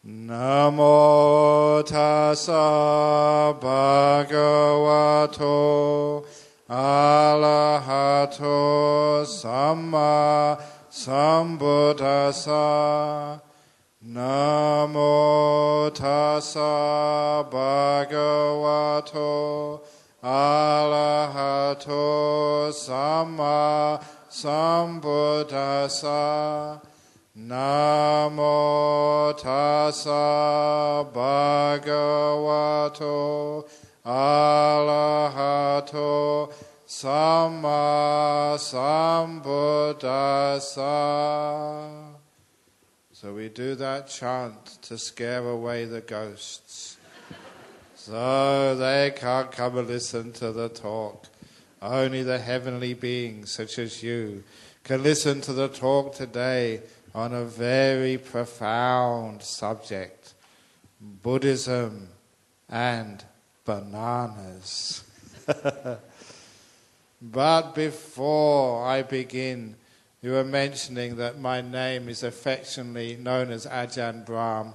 Namo tassa bhagavato arahato samma sambuddhassa. Namo tassa bhagavato arahato samma sambuddhassa. Namo tassa bhagavato arahato samma sambuddhassa. So we do that chant to scare away the ghosts. So they can't come and listen to the talk. Only the heavenly beings such as you can listen to the talk today on a very profound subject, Buddhism and bananas. But before I begin, you were mentioning that my name is affectionately known as Ajahn Brahm.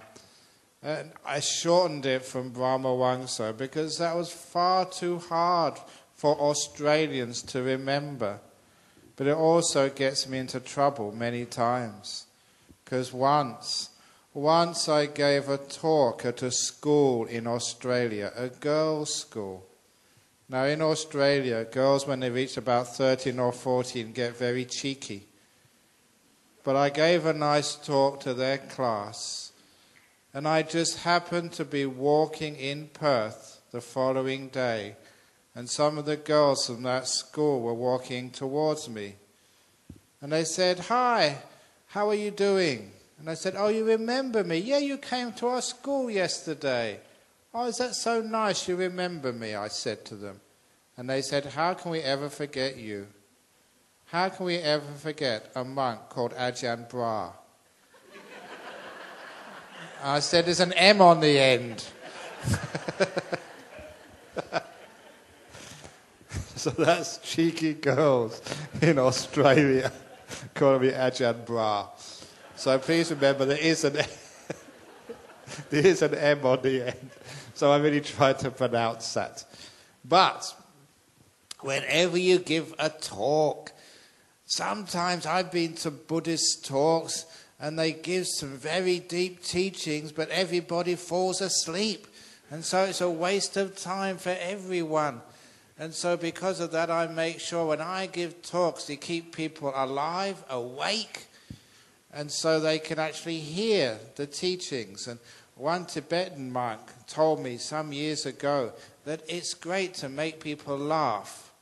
And I shortened it from Brahma Wangso because that was far too hard for Australians to remember. But it also gets me into trouble many times. Because once I gave a talk at a school in Australia, a girls' school. Now in Australia, girls when they reach about 13 or 14 get very cheeky. But I gave a nice talk to their class, and I just happened to be walking in Perth the following day, and some of the girls from that school were walking towards me. And they said, "Hi, how are you doing?" And I said, "Oh, you remember me? Yeah, you came to our school yesterday." "Oh, is that so nice you remember me?" I said to them. And they said, "How can we ever forget you? How can we ever forget a monk called Ajahn Brahm?" I said, "There's an M on the end." So that's cheeky girls in Australia calling me Ajahn Brahm. So please remember there is an M on the end. So I really tried to pronounce that. But whenever you give a talk, sometimes I've been to Buddhist talks and they give some very deep teachings, but everybody falls asleep. And so it's a waste of time for everyone. And so because of that, I make sure when I give talks to keep people alive, awake, and so they can actually hear the teachings. And one Tibetan monk told me some years ago that it's great to make people laugh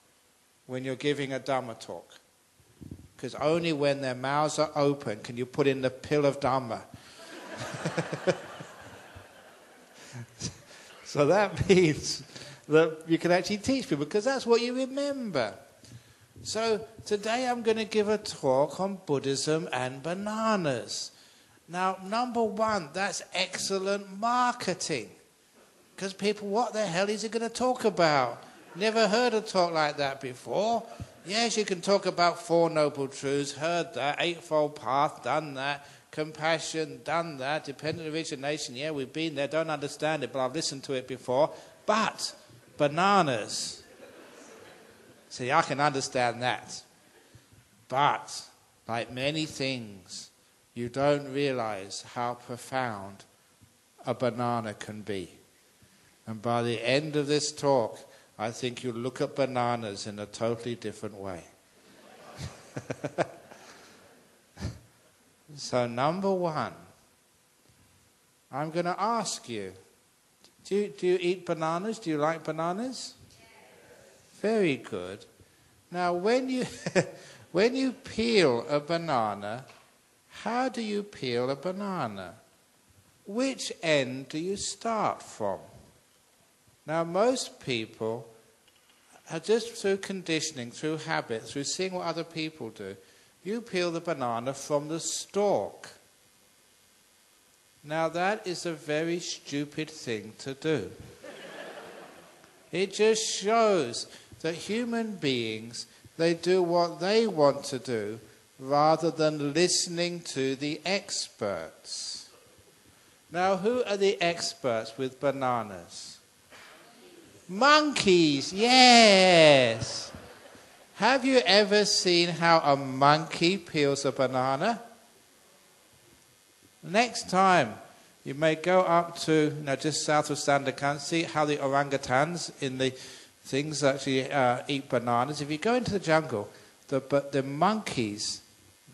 when you're giving a Dhamma talk. Because only when their mouths are open can you put in the pill of Dhamma. So that means that you can actually teach people, because that's what you remember. So today I'm going to give a talk on Buddhism and bananas. Now, number one, that's excellent marketing. Because people, what the hell is he going to talk about? Never heard a talk like that before. Yes, you can talk about Four Noble Truths, heard that, Eightfold Path, done that, compassion, done that, dependent origination, yeah, we've been there, don't understand it, but I've listened to it before. But bananas, see, I can understand that. But, like many things, you don't realize how profound a banana can be. And by the end of this talk, I think you'll look at bananas in a totally different way. So number one, I'm going to ask you, do you eat bananas? Do you like bananas? Yes. Very good. Now when you peel a banana, how do you peel a banana? Which end do you start from? Now most people are just through conditioning, through habit, through seeing what other people do, you peel the banana from the stalk. Now that is a very stupid thing to do. It just shows that human beings, they do what they want to do rather than listening to the experts. Now, who are the experts with bananas? Monkeys, yes. Have you ever seen how a monkey peels a banana? Next time, you may go up to, just south of Sandakan, see how the orangutans in the things actually eat bananas. If you go into the jungle, the monkeys,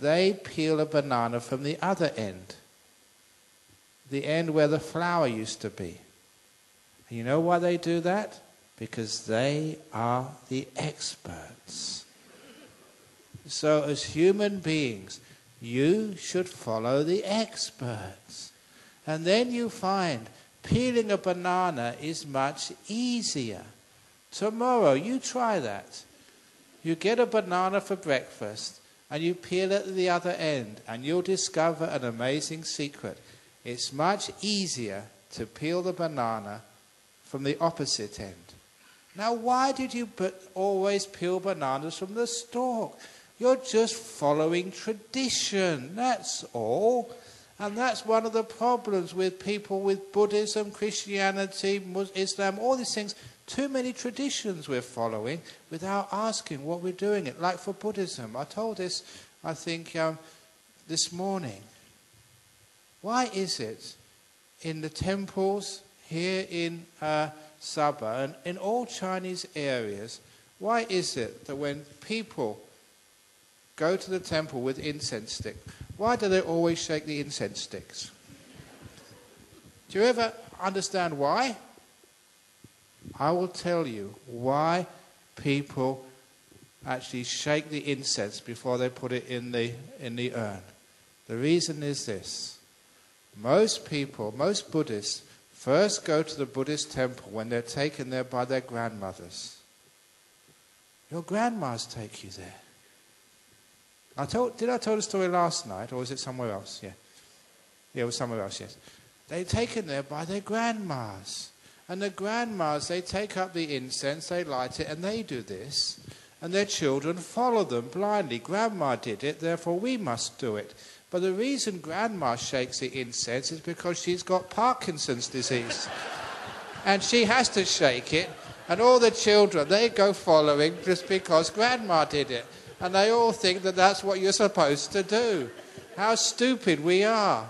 they peel a banana from the other end. The end where the flower used to be. And you know why they do that? Because they are the experts. So as human beings, you should follow the experts. And then you find peeling a banana is much easier. Tomorrow, you try that. You get a banana for breakfast and you peel it at the other end and you'll discover an amazing secret. It's much easier to peel the banana from the opposite end. Now, why did you always peel bananas from the stalk? You're just following tradition, that's all. And that's one of the problems with people with Buddhism, Christianity, Islam, all these things. Too many traditions we're following without asking what we're doing it. Like for Buddhism, I told this, I think, this morning. Why is it in the temples here in Sabah and in all Chinese areas, why is it that when people go to the temple with incense stick, why do they always shake the incense sticks? Do you ever understand why? I will tell you why people actually shake the incense before they put it in the urn. The reason is this. Most people, most Buddhists, first go to the Buddhist temple when they're taken there by their grandmothers. Your grandmas take you there. Did I tell the story last night, or was it somewhere else? Yeah. Yeah, it was somewhere else, yes. They're taken there by their grandmas. And the grandmas, they take up the incense, they light it, and they do this. And their children follow them blindly. Grandma did it, therefore we must do it. But the reason Grandma shakes the incense is because she's got Parkinson's disease. And she has to shake it. And all the children, they go following just because Grandma did it. And they all think that that's what you're supposed to do. How stupid we are.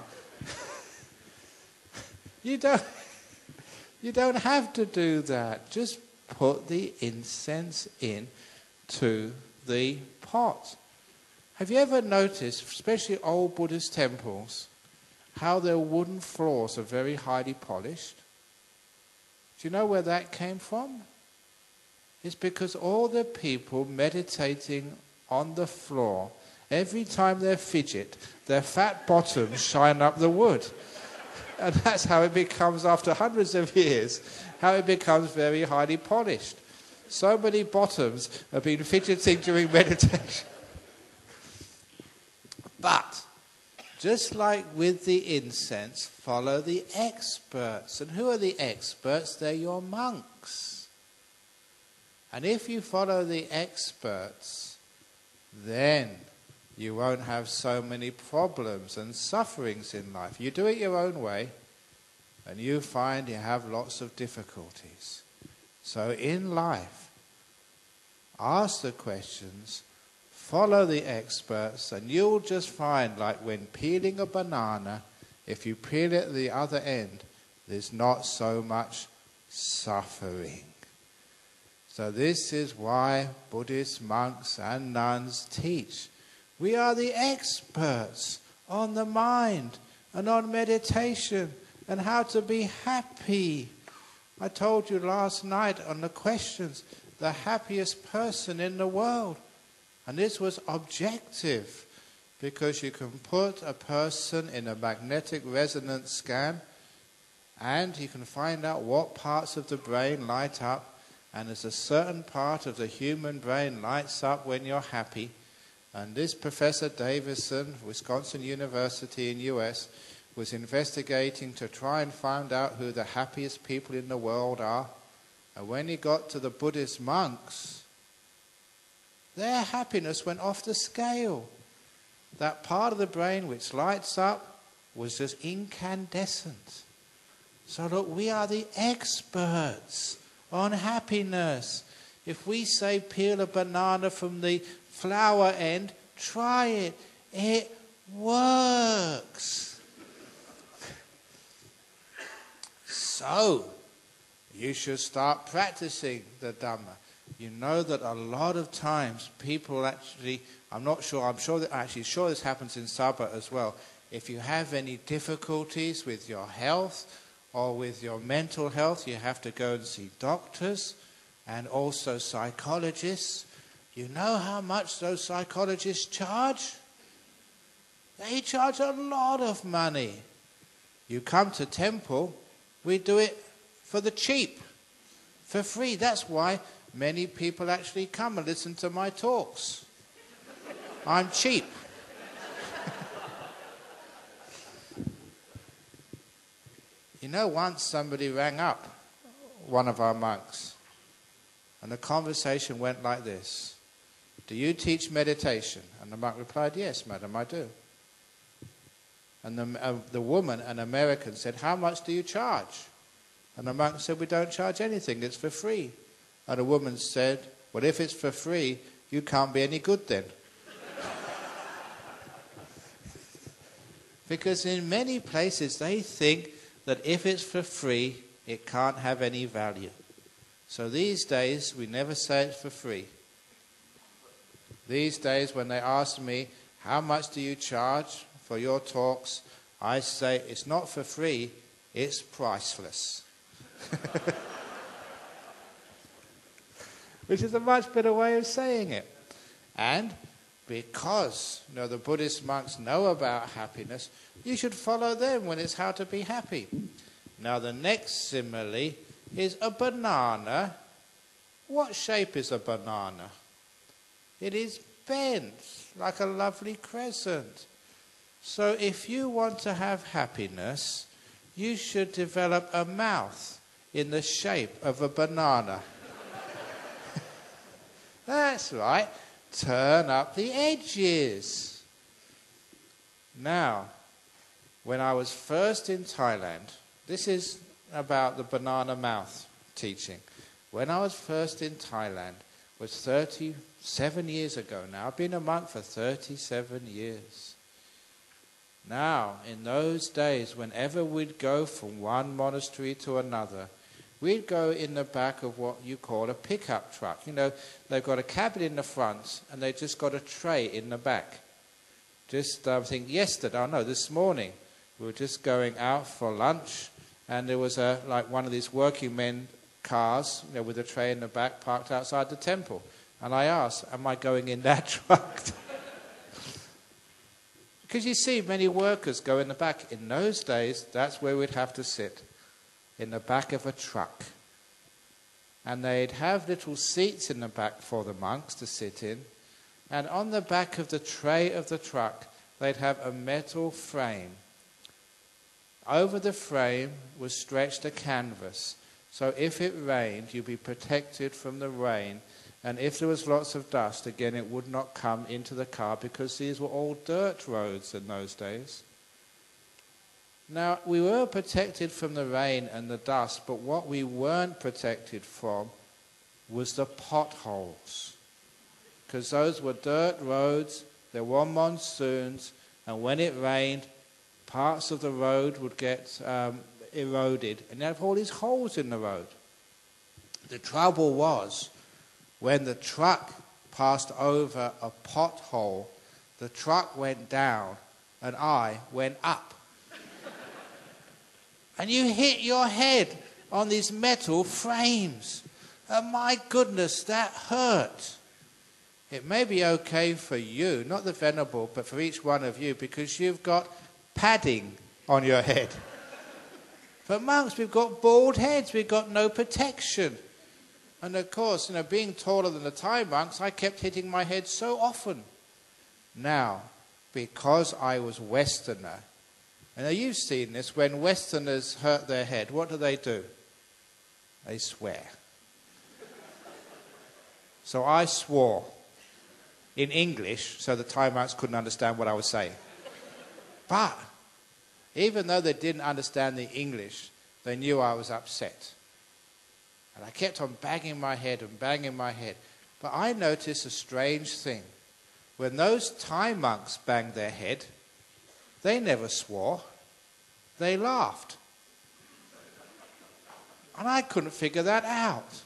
You don't have to do that. Just put the incense in to the pot. Have you ever noticed, especially old Buddhist temples, how their wooden floors are very highly polished? Do you know where that came from? It's because all the people meditating on the floor, every time they fidget, their fat bottoms shine up the wood. And that's how it becomes, after hundreds of years, how it becomes very highly polished. So many bottoms have been fidgeting during meditation. But, just like with the incense, follow the experts. And who are the experts? They're your monks. And if you follow the experts, then you won't have so many problems and sufferings in life. You do it your own way, and you find you have lots of difficulties. So in life, ask the questions, follow the experts, and you'll just find, like when peeling a banana, if you peel it at the other end, there's not so much suffering. So this is why Buddhist monks and nuns teach. We are the experts on the mind and on meditation and how to be happy. I told you last night on the questions, the happiest person in the world. And this was objective, because you can put a person in a magnetic resonance scan and you can find out what parts of the brain light up. And there's a certain part of the human brain lights up when you're happy. And this Professor Davison, Wisconsin University in US, was investigating to try and find out who the happiest people in the world are. And when he got to the Buddhist monks, their happiness went off the scale. That part of the brain which lights up was just incandescent. So look, we are the experts on happiness. If we say peel a banana from the flower end, try it. It works. So, you should start practicing the Dhamma. You know that a lot of times people actually, I'm sure this happens in Sabah as well. If you have any difficulties with your health or with your mental health, you have to go and see doctors and also psychologists. You know how much those psychologists charge? They charge a lot of money. You come to temple, we do it for the cheap, for free. That's why many people actually come and listen to my talks. I'm cheap. You know, once somebody rang up one of our monks, and the conversation went like this. Do you teach meditation? And the monk replied, yes, madam, I do. And the woman, an American, said, how much do you charge? And the monk said, we don't charge anything, it's for free. And the woman said, well, if it's for free, you can't be any good then. Because in many places they think that if it's for free, it can't have any value. So these days, we never say it's for free. These days, when they ask me, how much do you charge for your talks? I say, it's not for free, it's priceless. Which is a much better way of saying it. And because the Buddhist monks know about happiness, you should follow them when it's how to be happy. Now the next simile is a banana. What shape is a banana? It is bent like a lovely crescent. So if you want to have happiness, you should develop a mouth in the shape of a banana. That's right. Turn up the edges. Now, when I was first in Thailand, this is about the banana mouth teaching. When I was first in Thailand, was 37 years ago now. I've been a monk for 37 years. Now, in those days, whenever we'd go from one monastery to another, we'd go in the back of what you call a pickup truck. They've got a cabin in the front and they've just got a tray in the back. Just, I think this morning, we were just going out for lunch and there was one of these working men cars, with a tray in the back parked outside the temple. And I asked, am I going in that truck? Because you see, many workers go in the back. In those days, that's where we'd have to sit. In the back of a truck. And they'd have little seats in the back for the monks to sit in. And on the back of the tray of the truck, they'd have a metal frame. Over the frame was stretched a canvas. So if it rained, you'd be protected from the rain. And if there was lots of dust, again, it would not come into the car because these were all dirt roads in those days. Now, we were protected from the rain and the dust, but what we weren't protected from was the potholes. Because those were dirt roads, there were monsoons, and when it rained, parts of the road would get eroded, and you have all these holes in the road. The trouble was, when the truck passed over a pothole, the truck went down, and I went up. And you hit your head on these metal frames. And my goodness, that hurt. It may be okay for you, not the venerable, but for each one of you, because you've got padding on your head. For monks, we've got bald heads, we've got no protection. And of course, being taller than the Thai monks, I kept hitting my head so often. Now, because I was Westerner, and now you've seen this, when Westerners hurt their head, what do? They swear. So I swore in English so the Thai monks couldn't understand what I was saying. But Even though they didn't understand the English, they knew I was upset. And I kept on banging my head and banging my head. But I noticed a strange thing. When those Thai monks banged their head, they never swore. They laughed. And I couldn't figure that out.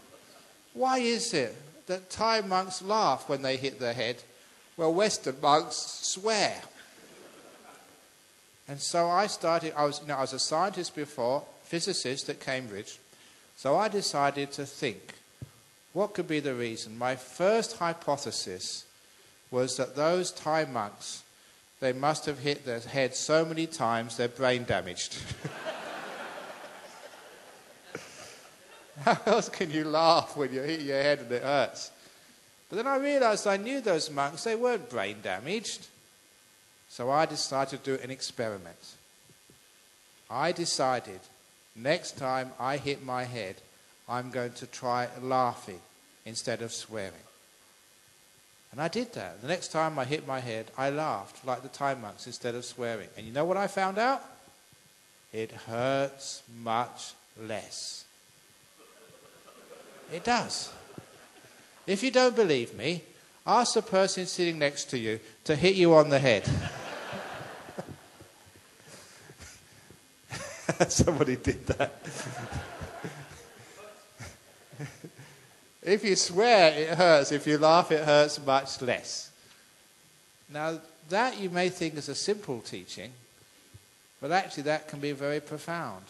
Why is it that Thai monks laugh when they hit their head, while Western monks swear? And so I was a scientist before, physicist at Cambridge. So I decided to think, what could be the reason? My first hypothesis was that those Thai monks, they must have hit their head so many times they're brain damaged. How else can you laugh when you hit your head and it hurts? But then I realized I knew those monks, they weren't brain damaged. So I decided to do an experiment. I decided, next time I hit my head, I'm going to try laughing instead of swearing. And I did that. The next time I hit my head, I laughed like the Thai monks instead of swearing. And you know what I found out? It hurts much less. It does. If you don't believe me, ask the person sitting next to you to hit you on the head. Somebody did that. If you swear, it hurts. If you laugh, it hurts much less. Now, that you may think is a simple teaching, but actually that can be very profound.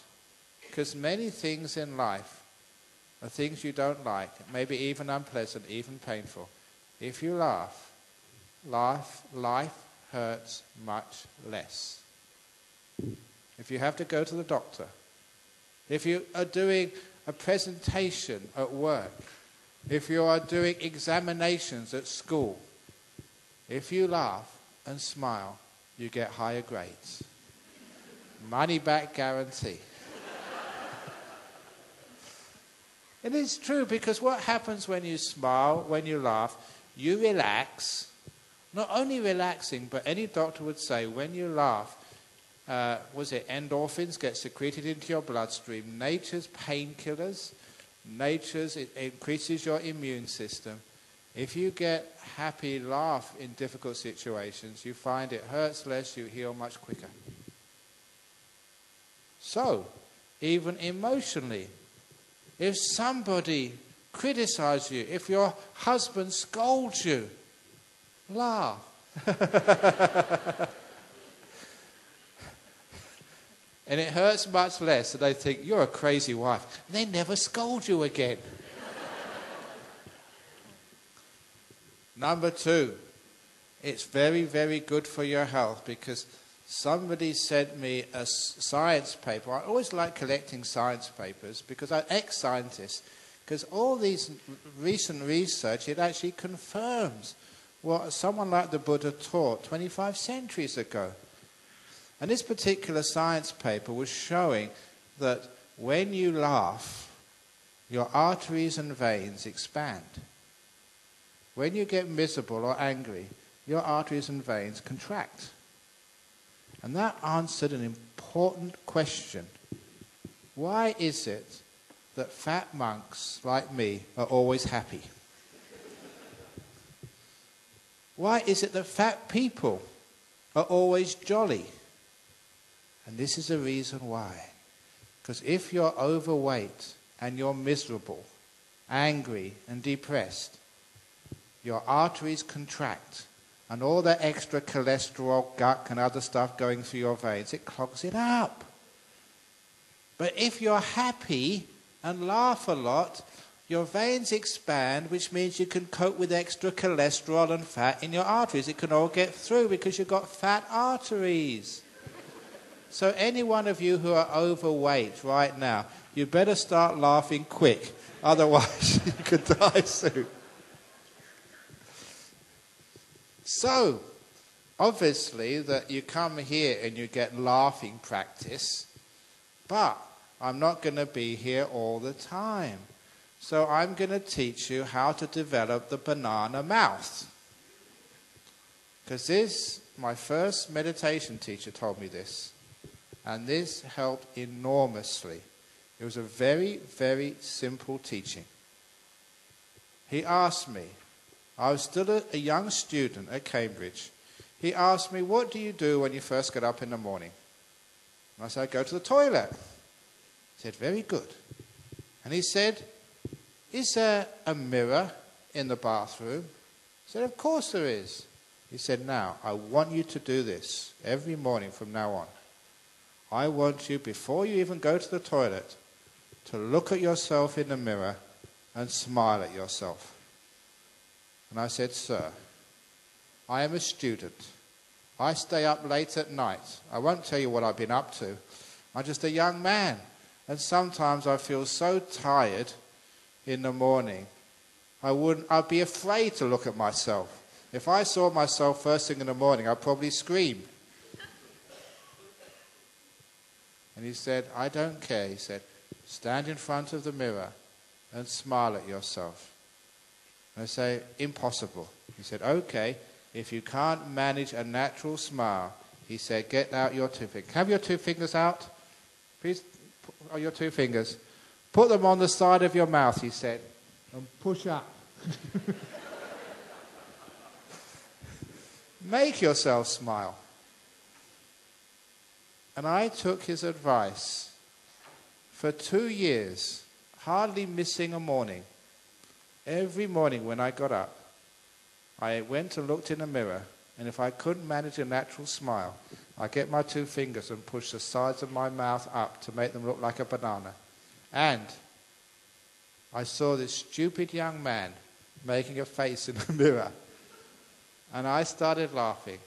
Because many things in life are things you don't like, maybe even unpleasant, even painful. If you laugh, life hurts much less. If you have to go to the doctor, if you are doing a presentation at work, if you are doing examinations at school, if you laugh and smile, you get higher grades. Money back guarantee. It is true, because what happens when you smile, when you laugh, you relax. Not only relaxing, but any doctor would say when you laugh, endorphins get secreted into your bloodstream. Nature's painkillers, it increases your immune system. If you get happy laugh in difficult situations, you find it hurts less, you heal much quicker. So, even emotionally, if somebody criticizes you, if your husband scolds you, laugh. And it hurts much less, and they think, you're a crazy wife. And they never scold you again. Number 2, it's very, very good for your health, because somebody sent me a science paper. I always like collecting science papers, because I'm ex-scientist. Because all these recent research, it actually confirms what someone like the Buddha taught 25 centuries ago. And this particular science paper was showing that when you laugh, your arteries and veins expand. When you get miserable or angry, your arteries and veins contract. And that answered an important question. Why is it that fat monks like me are always happy? Why is it that fat people are always jolly? And this is the reason why. Because if you're overweight and you're miserable, angry and depressed, your arteries contract, and all that extra cholesterol, gut and other stuff going through your veins, it clogs it up. But if you're happy and laugh a lot, your veins expand, which means you can cope with extra cholesterol and fat in your arteries. It can all get through because you've got fat arteries. So any one of you who are overweight right now, you better start laughing quick. Otherwise, you could die soon. So, obviously, that you come here and you get laughing practice, but I'm not going to be here all the time. So I'm going to teach you how to develop the banana mouth. Because my first meditation teacher told me this. And this helped enormously. It was a very, very simple teaching. He asked me, I was still a young student at Cambridge. He asked me, what do you do when you first get up in the morning? And I said, I go to the toilet. He said, very good. And he said, is there a mirror in the bathroom? I said, of course there is. He said, now, I want you to do this every morning from now on. I want you, before you even go to the toilet, to look at yourself in the mirror and smile at yourself. And I said, sir, I am a student. I stay up late at night. I won't tell you what I've been up to. I'm just a young man. And sometimes I feel so tired in the morning, I'd be afraid to look at myself. If I saw myself first thing in the morning, I'd probably scream. And he said, I don't care. He said, stand in front of the mirror and smile at yourself. And I say, impossible. He said, okay, if you can't manage a natural smile, he said, get out your 2 fingers. Have your 2 fingers out. Please, your 2 fingers. Put them on the side of your mouth, he said, and push up. Make yourself smile. And I took his advice for 2 years, hardly missing a morning. Every morning when I got up, I went and looked in the mirror, and if I couldn't manage a natural smile, I'd get my 2 fingers and push the sides of my mouth up to make them look like a banana. And I saw this stupid young man making a face in the mirror, and I started laughing.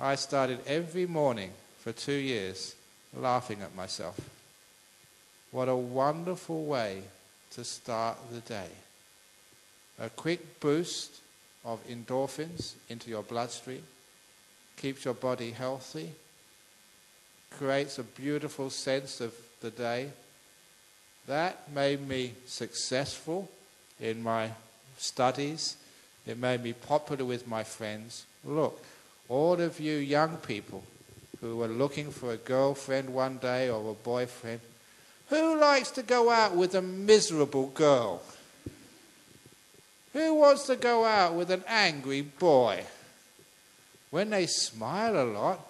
I started every morning for 2 years laughing at myself. What a wonderful way to start the day. A quick boost of endorphins into your bloodstream, keeps your body healthy, creates a beautiful sense of the day. That made me successful in my studies. It made me popular with my friends. Look, all of you young people who were looking for a girlfriend one day or a boyfriend, who likes to go out with a miserable girl? Who wants to go out with an angry boy? When they smile a lot,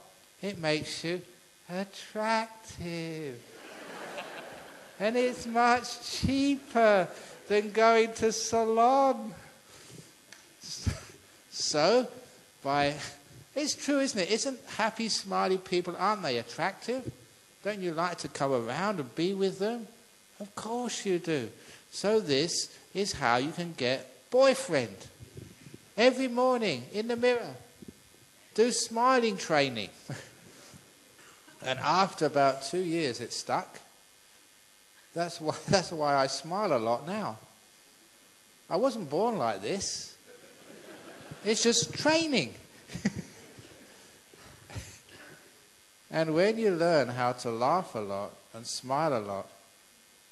it makes you attractive. And it's much cheaper than going to salon. So, it's true, isn't it? Isn't happy, smiley people, aren't they attractive? Don't you like to come around and be with them? Of course you do. So this is how you can get boyfriend. Every morning in the mirror. Do smiling training. And after about 2 years it stuck. That's why I smile a lot now. I wasn't born like this. It's just training. And when you learn how to laugh a lot and smile a lot,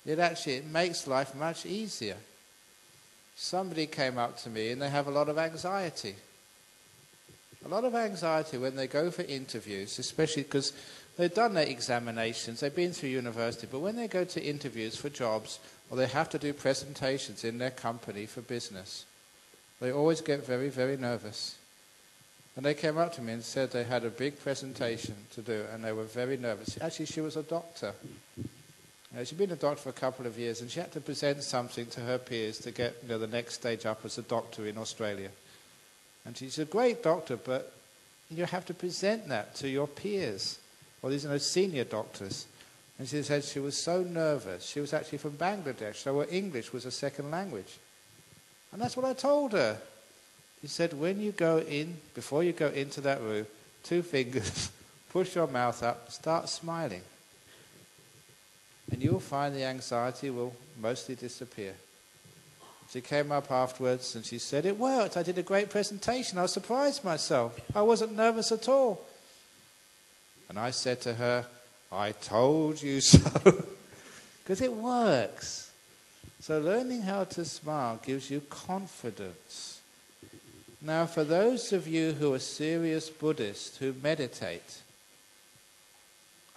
it makes life much easier. Somebody came up to me and they have a lot of anxiety. A lot of anxiety when they go for interviews, especially because they've done their examinations, they've been through university, but when they go to interviews for jobs or they have to do presentations in their company for business, they always get very, very nervous. And they came up to me and said they had a big presentation to do and they were very nervous. Actually, she was a doctor. She'd been a doctor for a couple of years and she had to present something to her peers to get the next stage up as a doctor in Australia. And she's a great doctor, but you have to present that to your peers, or these senior doctors. And she said she was so nervous. She was actually from Bangladesh, so her English was a second language. And that's what I told her. He said, when you go in, before you go into that room, 2 fingers, push your mouth up, start smiling. And you'll find the anxiety will mostly disappear. She came up afterwards and she said, it worked. I did a great presentation. I was surprised myself. I wasn't nervous at all. And I said to her, I told you so. Because it works. So learning how to smile gives you confidence. Now, for those of you who are serious Buddhists who meditate,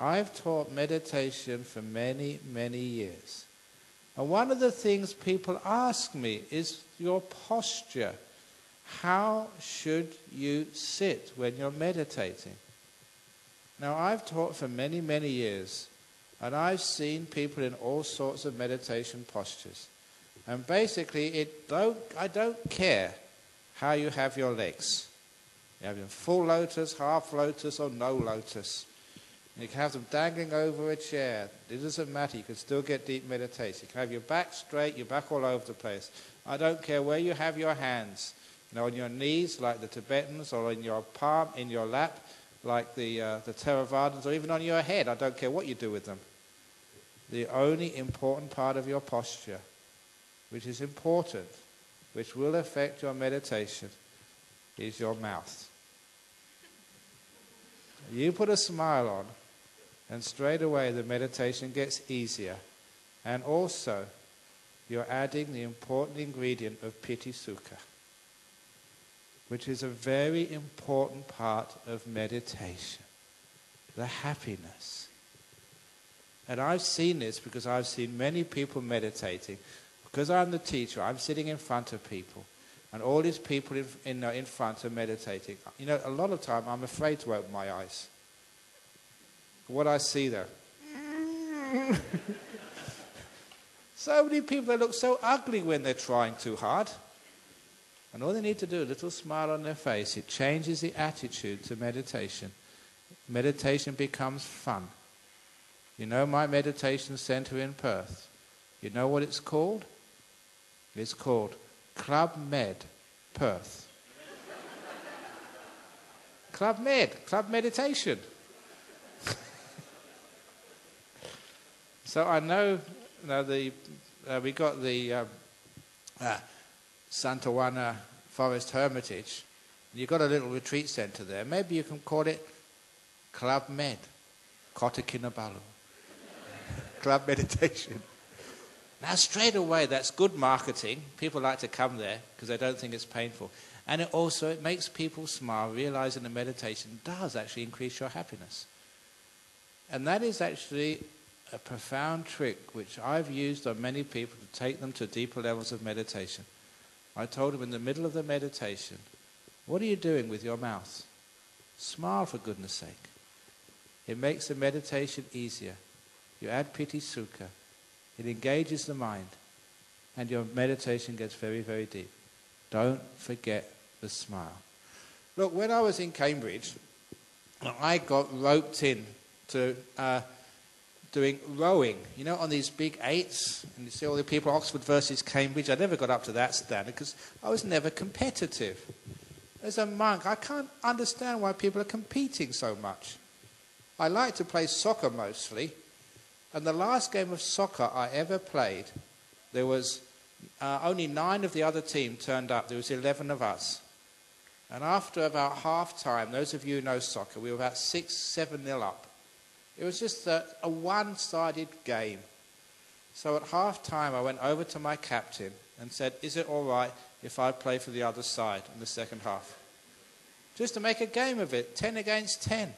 I've taught meditation for many, many years. And one of the things people ask me is your posture. How should you sit when you're meditating? Now, I've taught for many, many years, and I've seen people in all sorts of meditation postures. And basically, I don't care how you have your legs. You have them full lotus, half lotus, or no lotus. You can have them dangling over a chair. It doesn't matter. You can still get deep meditation. You can have your back straight, your back all over the place. I don't care where you have your hands. On your knees, like the Tibetans, or in your palm, in your lap, like the Theravadins, or even on your head. I don't care what you do with them. The only important part of your posture, which is important, which will affect your meditation, is your mouth. You put a smile on, and straight away the meditation gets easier. And also, you're adding the important ingredient of piti sukha, which is a very important part of meditation, the happiness. And I've seen this because I've seen many people meditating. Because I'm the teacher, I'm sitting in front of people, and all these people in front are meditating. A lot of time I'm afraid to open my eyes. What I see there. So many people, they look so ugly when they're trying too hard. And all they need to do, a little smile on their face, it changes the attitude to meditation. Meditation becomes fun. My meditation center in Perth. You know what it's called? It's called Club Med Perth. Club Med, Club Meditation. So I know we got the Santawana Forest Hermitage. You've got a little retreat centre there. Maybe you can call it Club Med, Kota Kinabalu. Club Meditation. Now, straight away, that's good marketing. People like to come there because they don't think it's painful. And it makes people smile, realizing the meditation does actually increase your happiness. And that is actually a profound trick which I've used on many people to take them to deeper levels of meditation. I told them in the middle of the meditation, what are you doing with your mouth? Smile, for goodness sake. It makes the meditation easier. You add piti sukha. It engages the mind, and your meditation gets very, very deep. Don't forget the smile. Look, when I was in Cambridge, I got roped in to doing rowing, on these big 8s. And you see all the people, Oxford versus Cambridge. I never got up to that standard because I was never competitive. As a monk, I can't understand why people are competing so much. I like to play soccer mostly. And the last game of soccer I ever played, there was only 9 of the other team turned up. There was 11 of us. And after about half time, those of you who know soccer, we were about 6-7-0 up. It was just a one-sided game. So at half time, I went over to my captain and said, is it all right if I play for the other side in the second half? Just to make a game of it, 10 against 10.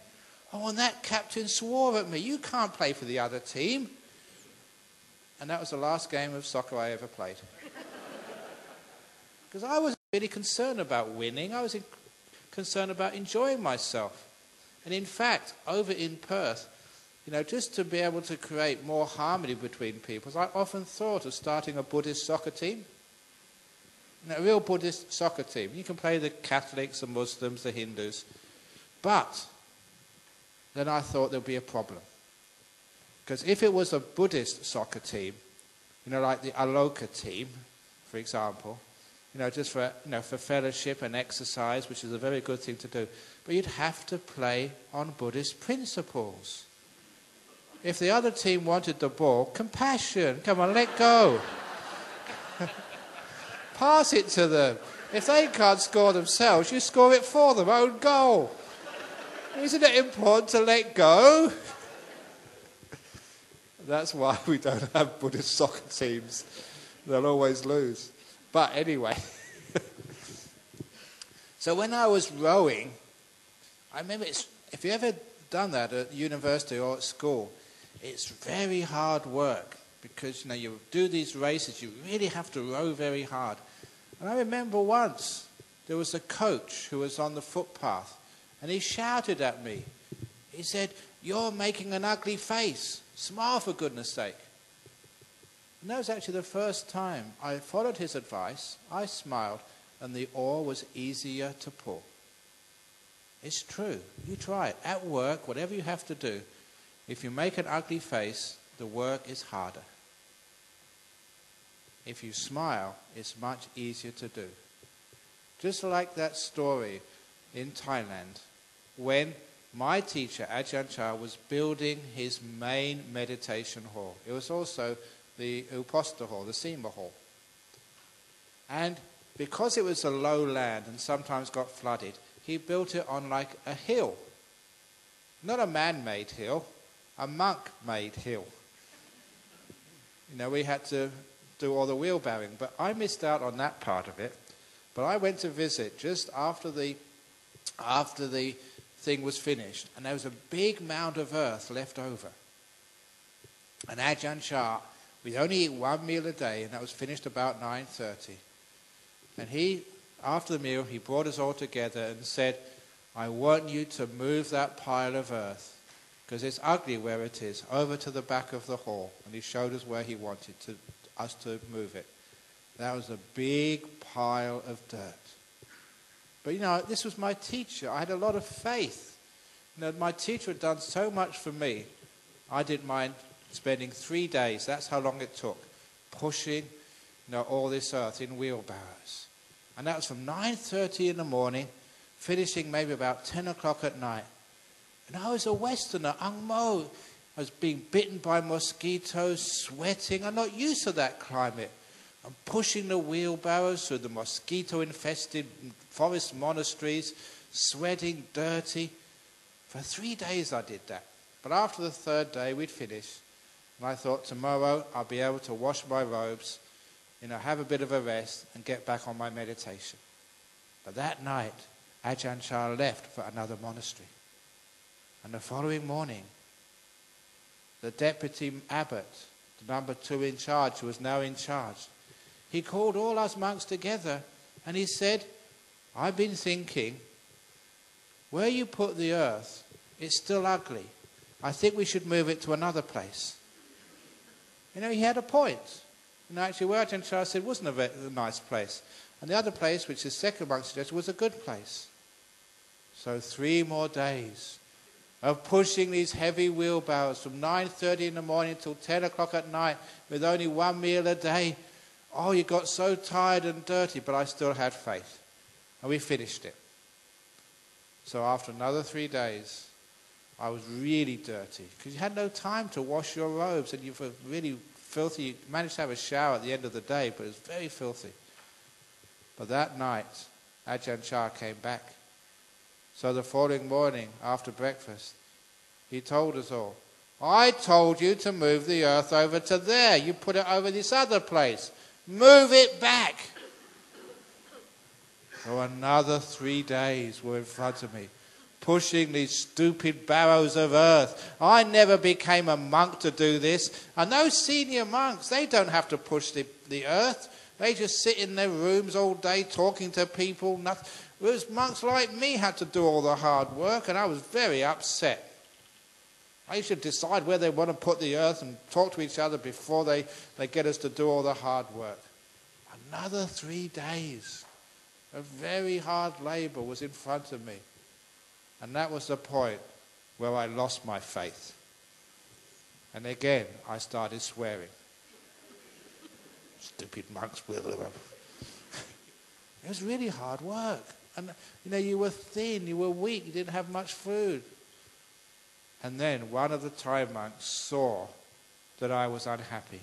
Oh, and that captain swore at me. You can't play for the other team. And that was the last game of soccer I ever played. Because I wasn't really concerned about winning. I was concerned about enjoying myself. And in fact, over in Perth, just to be able to create more harmony between peoples, I often thought of starting a Buddhist soccer team. A real Buddhist soccer team. You can play the Catholics, the Muslims, the Hindus. But then I thought there'd be a problem. Because if it was a Buddhist soccer team, like the Aloka team, for example, just for fellowship and exercise, which is a very good thing to do, but you'd have to play on Buddhist principles. If the other team wanted the ball, compassion, come on, let go. Pass it to them. If they can't score themselves, you score it for them, own goal. Isn't it important to let go? That's why we don't have Buddhist soccer teams. They'll always lose. But anyway. So when I was rowing, I remember if you ever done that at university or at school. It's very hard work because, you do these races, you really have to row very hard. And I remember once there was a coach who was on the footpath and he shouted at me. He said, "You're making an ugly face. Smile for goodness sake." And that was actually the first time I followed his advice. I smiled and the oar was easier to pull. It's true. You try it. At work, whatever you have to do, if you make an ugly face, the work is harder. If you smile, it's much easier to do. Just like that story in Thailand, when my teacher, Ajahn Chah, was building his main meditation hall. It was also the Uposatha hall, the Sema hall. And because it was a low land and sometimes got flooded, he built it on like a hill. Not a man-made hill, a monk-made hill. We had to do all the wheelbarrowing, but I missed out on that part of it. But I went to visit just after the thing was finished, and there was a big mound of earth left over. And Ajahn Chah, we'd only eat one meal a day, and that was finished about 9:30. And after the meal, he brought us all together and said, "I want you to move that pile of earth, because it's ugly where it is, over to the back of the hall." And he showed us where he wanted us to move it. That was a big pile of dirt. But this was my teacher. I had a lot of faith. My teacher had done so much for me. I didn't mind spending 3 days, that's how long it took, pushing all this earth in wheelbarrows. And that was from 9:30 in the morning, finishing maybe about 10 o'clock at night. And I was a Westerner, Ang Mo. I was being bitten by mosquitoes, sweating. I'm not used to that climate. I'm pushing the wheelbarrows through the mosquito-infested forest monasteries, sweating, dirty. For 3 days I did that. But after the third day, we'd finished. And I thought, tomorrow I'll be able to wash my robes, have a bit of a rest and get back on my meditation. But that night, Ajahn Chah left for another monastery. And the following morning, the deputy abbot, the number 2 in charge, who was now in charge, he called all us monks together and he said, "I've been thinking, where you put the earth, it's still ugly. I think we should move it to another place." He had a point. Actually, where Ajahn Chah said wasn't a nice place. And the other place, which his second monk suggested, was a good place. So 3 more days of pushing these heavy wheelbarrows from 9:30 in the morning till 10 o'clock at night with only 1 meal a day. Oh, you got so tired and dirty, but I still had faith. And we finished it. So after another 3 days, I was really dirty because you had no time to wash your robes and you were really filthy. You managed to have a shower at the end of the day, but it was very filthy. But that night, Ajahn Chah came back. So the following morning, after breakfast, he told us all, "I told you to move the earth over to there. You put it over this other place. Move it back." So another 3 days were in front of me, pushing these stupid barrows of earth. I never became a monk to do this. And those senior monks, they don't have to push the earth. They just sit in their rooms all day talking to people. Whereas monks like me had to do all the hard work, and I was very upset. I should decide where they want to put the earth and talk to each other before they get us to do all the hard work. Another 3 days of very hard labor was in front of me. And that was the point where I lost my faith. And again, I started swearing. Stupid monks. It was really hard work. And, you were thin, you were weak, you didn't have much food. And then one of the Thai monks saw that I was unhappy.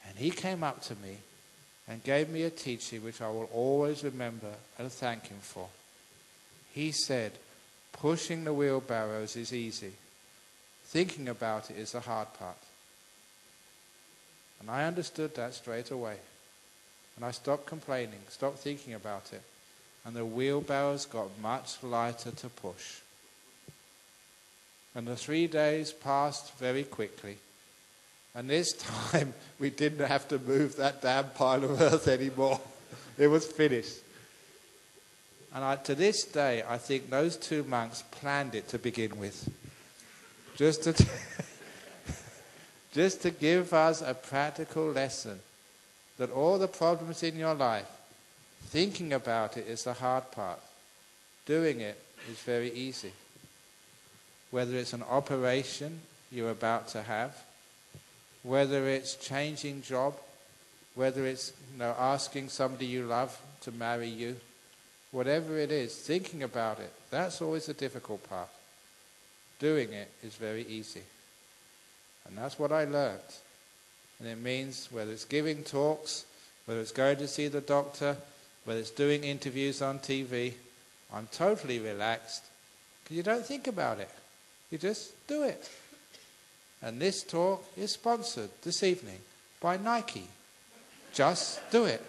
And he came up to me and gave me a teaching which I will always remember and thank him for. He said, "Pushing the wheelbarrows is easy. Thinking about it is the hard part." And I understood that straight away. And I stopped complaining, stopped thinking about it. And the wheelbarrows got much lighter to push. And the 3 days passed very quickly. And this time, we didn't have to move that damn pile of earth anymore. It was finished. And to this day, I think those 2 monks planned it to begin with. Just to give us a practical lesson that all the problems in your life, thinking about it is the hard part. Doing it is very easy. Whether it's an operation you're about to have, whether it's changing job, whether it's asking somebody you love to marry you, whatever it is, thinking about it, that's always the difficult part. Doing it is very easy. And that's what I learned. And it means whether it's giving talks, whether it's going to see the doctor, whether it's doing interviews on TV, I'm totally relaxed because you don't think about it. You just do it. And this talk is sponsored this evening by Nike. Just do it.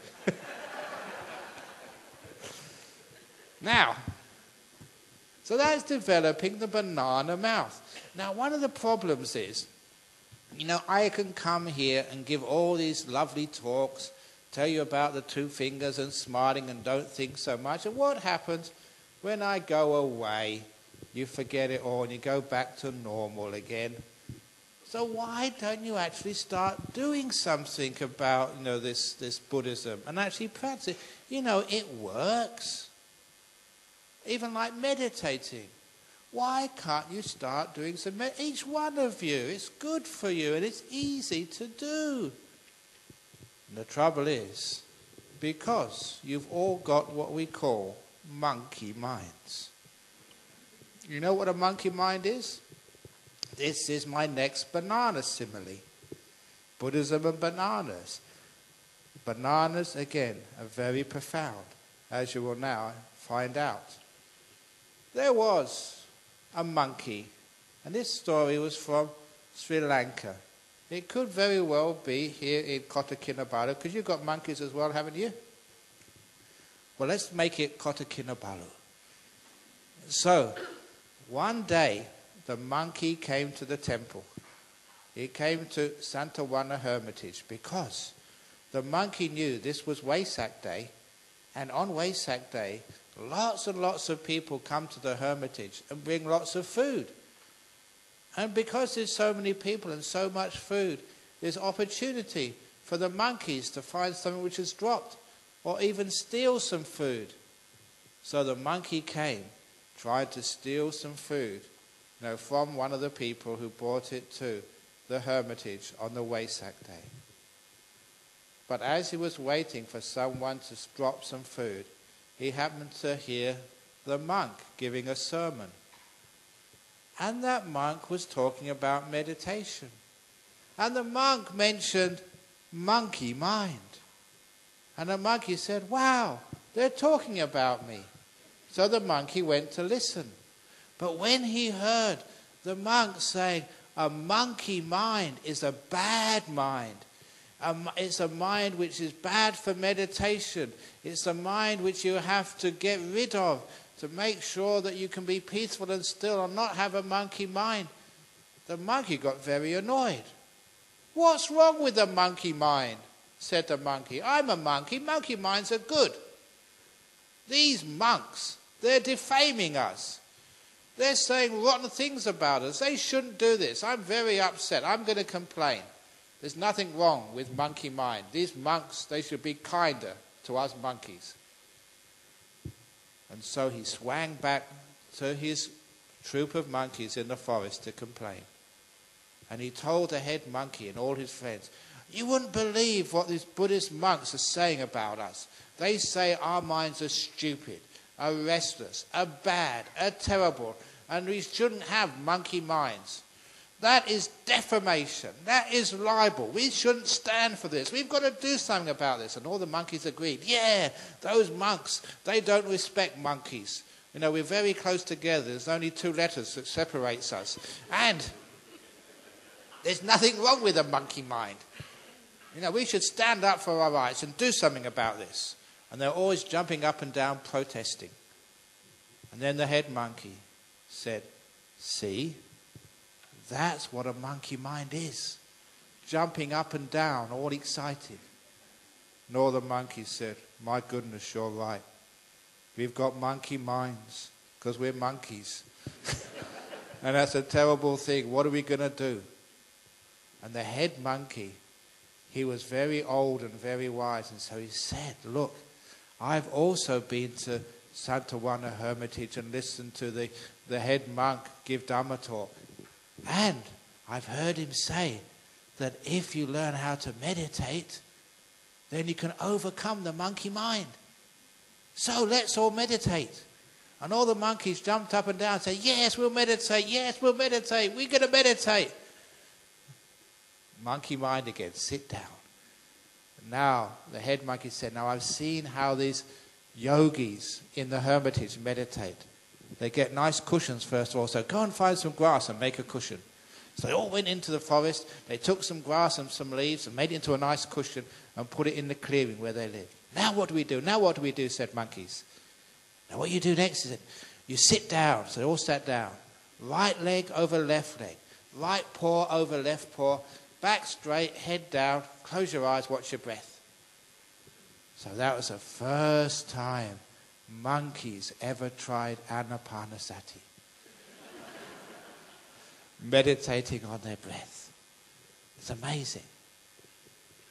Now, so that's developing the banana mouth. Now, one of the problems is, I can come here and give all these lovely talks, tell you about the 2 fingers and smiling and don't think so much. And what happens when I go away? You forget it all and you go back to normal again. So why don't you actually start doing something about, this Buddhism and actually practice it? It works. Even like meditating. Why can't you start doing some each one of you? It's good for you and it's easy to do. And the trouble is, because you've all got what we call monkey minds. You know what a monkey mind is? This is my next banana simile. Buddhism and bananas. Bananas, again, are very profound, as you will now find out. There was a monkey, and this story was from Sri Lanka. It could very well be here in Kota Kinabalu, because you've got monkeys as well, haven't you? Well, let's make it Kota Kinabalu. So, one day, the monkey came to the temple. He came to Santawana Hermitage because the monkey knew this was Wesak Day, and on Wesak Day, lots and lots of people come to the Hermitage and bring lots of food. And because there's so many people and so much food, there's opportunity for the monkeys to find something which is dropped or even steal some food. So the monkey came, tried to steal some food, from one of the people who brought it to the Hermitage on the Wesak Day. But as he was waiting for someone to drop some food, he happened to hear the monk giving a sermon. And that monk was talking about meditation. And the monk mentioned monkey mind. And the monkey said, wow, they're talking about me. So the monkey went to listen. But when he heard the monk saying, a monkey mind is a bad mind. It's a mind which is bad for meditation. It's a mind which you have to get rid of to make sure that you can be peaceful and still and not have a monkey mind. The monkey got very annoyed. What's wrong with the monkey mind? Said the monkey. I'm a monkey. Monkey minds are good. These monks, they're defaming us. They're saying rotten things about us. They shouldn't do this. I'm very upset. I'm going to complain. There's nothing wrong with monkey mind. These monks, they should be kinder to us monkeys. And so he swang back to his troop of monkeys in the forest to complain. And he told the head monkey and all his friends, you wouldn't believe what these Buddhist monks are saying about us. They say our minds are stupid, are restless, are bad, are terrible, and we shouldn't have monkey minds. That is defamation. That is libel. We shouldn't stand for this. We've got to do something about this. And all the monkeys agreed. Yeah, those monks, they don't respect monkeys. We're very close together. There's only 2 letters that separates us. And there's nothing wrong with a monkey mind. We should stand up for our rights and do something about this. And they're always jumping up and down protesting. And then the head monkey said, see, That's what a monkey mind is. Jumping up and down, all excited. And all the monkeys said, my goodness, you're right. We've got monkey minds because we're monkeys. And that's a terrible thing. What are we going to do? And the head monkey, he was very old and very wise. And so he said, look, I've also been to Santawana Hermitage and listened to the head monk give Dhamma talk. And I've heard him say that if you learn how to meditate, then you can overcome the monkey mind. So let's all meditate. And all the monkeys jumped up and down and said, yes, we'll meditate. Yes, we'll meditate. We're going to meditate. Monkey mind again, sit down. Now, the head monkey said, now I've seen how these yogis in the hermitage meditate. They get nice cushions first of all. So go and find some grass and make a cushion. So they all went into the forest. They took some grass and some leaves and made it into a nice cushion and put it in the clearing where they lived. Now what do we do? Now what do we do, said monkeys. Now what you do next is you sit down. So they all sat down. Right leg over left leg. Right paw over left paw. Back straight, head down. Close your eyes, watch your breath. So that was the first time monkeys ever tried anapanasati. Meditating on their breath. It's amazing.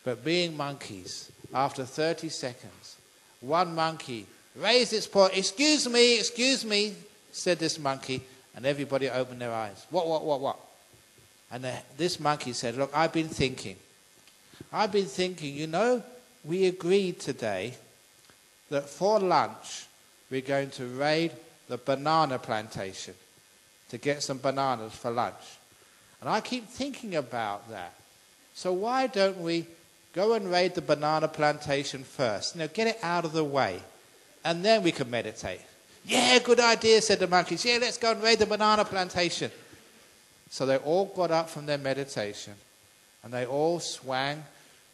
But being monkeys, after 30 seconds, one monkey raised its paw. Excuse me, said this monkey, and everybody opened their eyes. What? And this monkey said, look, I've been thinking, we agreed today that for lunch we're going to raid the banana plantation to get some bananas for lunch. And I keep thinking about that. So why don't we go and raid the banana plantation first? Get it out of the way. And then we can meditate. Yeah, good idea, said the monkeys. Yeah, let's go and raid the banana plantation. So they all got up from their meditation and they all swang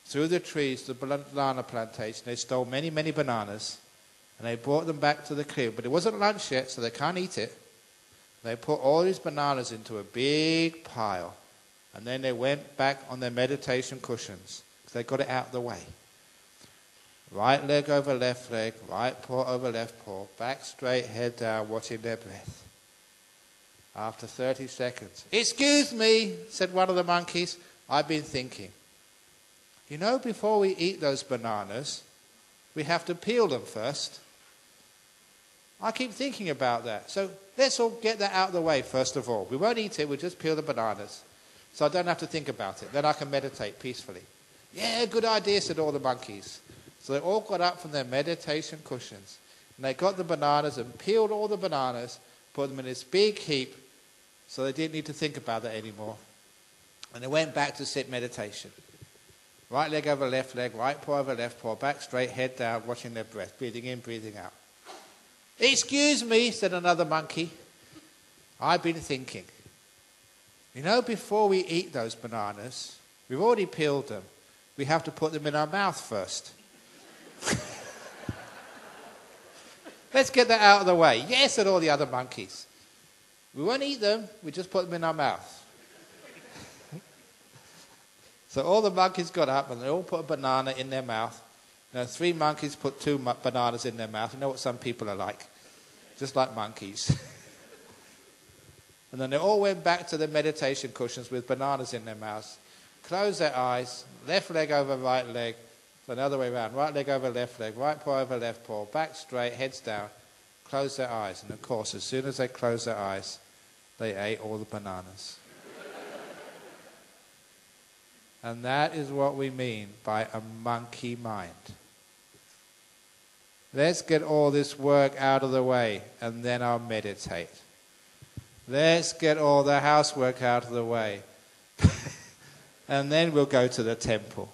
through the trees to the banana plantation. They stole many, many bananas and they brought them back to the clearing. But it wasn't lunch yet, so they can't eat it. They put all these bananas into a big pile and then they went back on their meditation cushions because they got it out of the way. Right leg over left leg, right paw over left paw, back straight, head down, watching their breath. After 30 seconds, excuse me, said one of the monkeys, I've been thinking. Before we eat those bananas, we have to peel them first. I keep thinking about that. So let's all get that out of the way first of all. We won't eat it, we'll just peel the bananas. So I don't have to think about it. Then I can meditate peacefully. Yeah, good idea, said all the monkeys. So they all got up from their meditation cushions. And they got the bananas and peeled all the bananas, put them in this big heap, so they didn't need to think about that anymore. And they went back to sit meditation. Right leg over left leg, right paw over left paw, back straight, head down, watching their breath, breathing in, breathing out. Excuse me, said another monkey. I've been thinking. Before we eat those bananas, we've already peeled them. We have to put them in our mouth first. Let's get that out of the way. Yes, said all the other monkeys. We won't eat them, we just put them in our mouth. So all the monkeys got up and they all put a banana in their mouth. 3 monkeys put 2 bananas in their mouth. You know what some people are like? Just like monkeys. And then they all went back to their meditation cushions with bananas in their mouths. Closed their eyes, left leg over right leg, so another way around, right leg over left leg, right paw over left paw, back straight, heads down, closed their eyes. And of course, as soon as they closed their eyes, they ate all the bananas. And that is what we mean by a monkey mind. Let's get all this work out of the way and then I'll meditate. Let's get all the housework out of the way and then we'll go to the temple.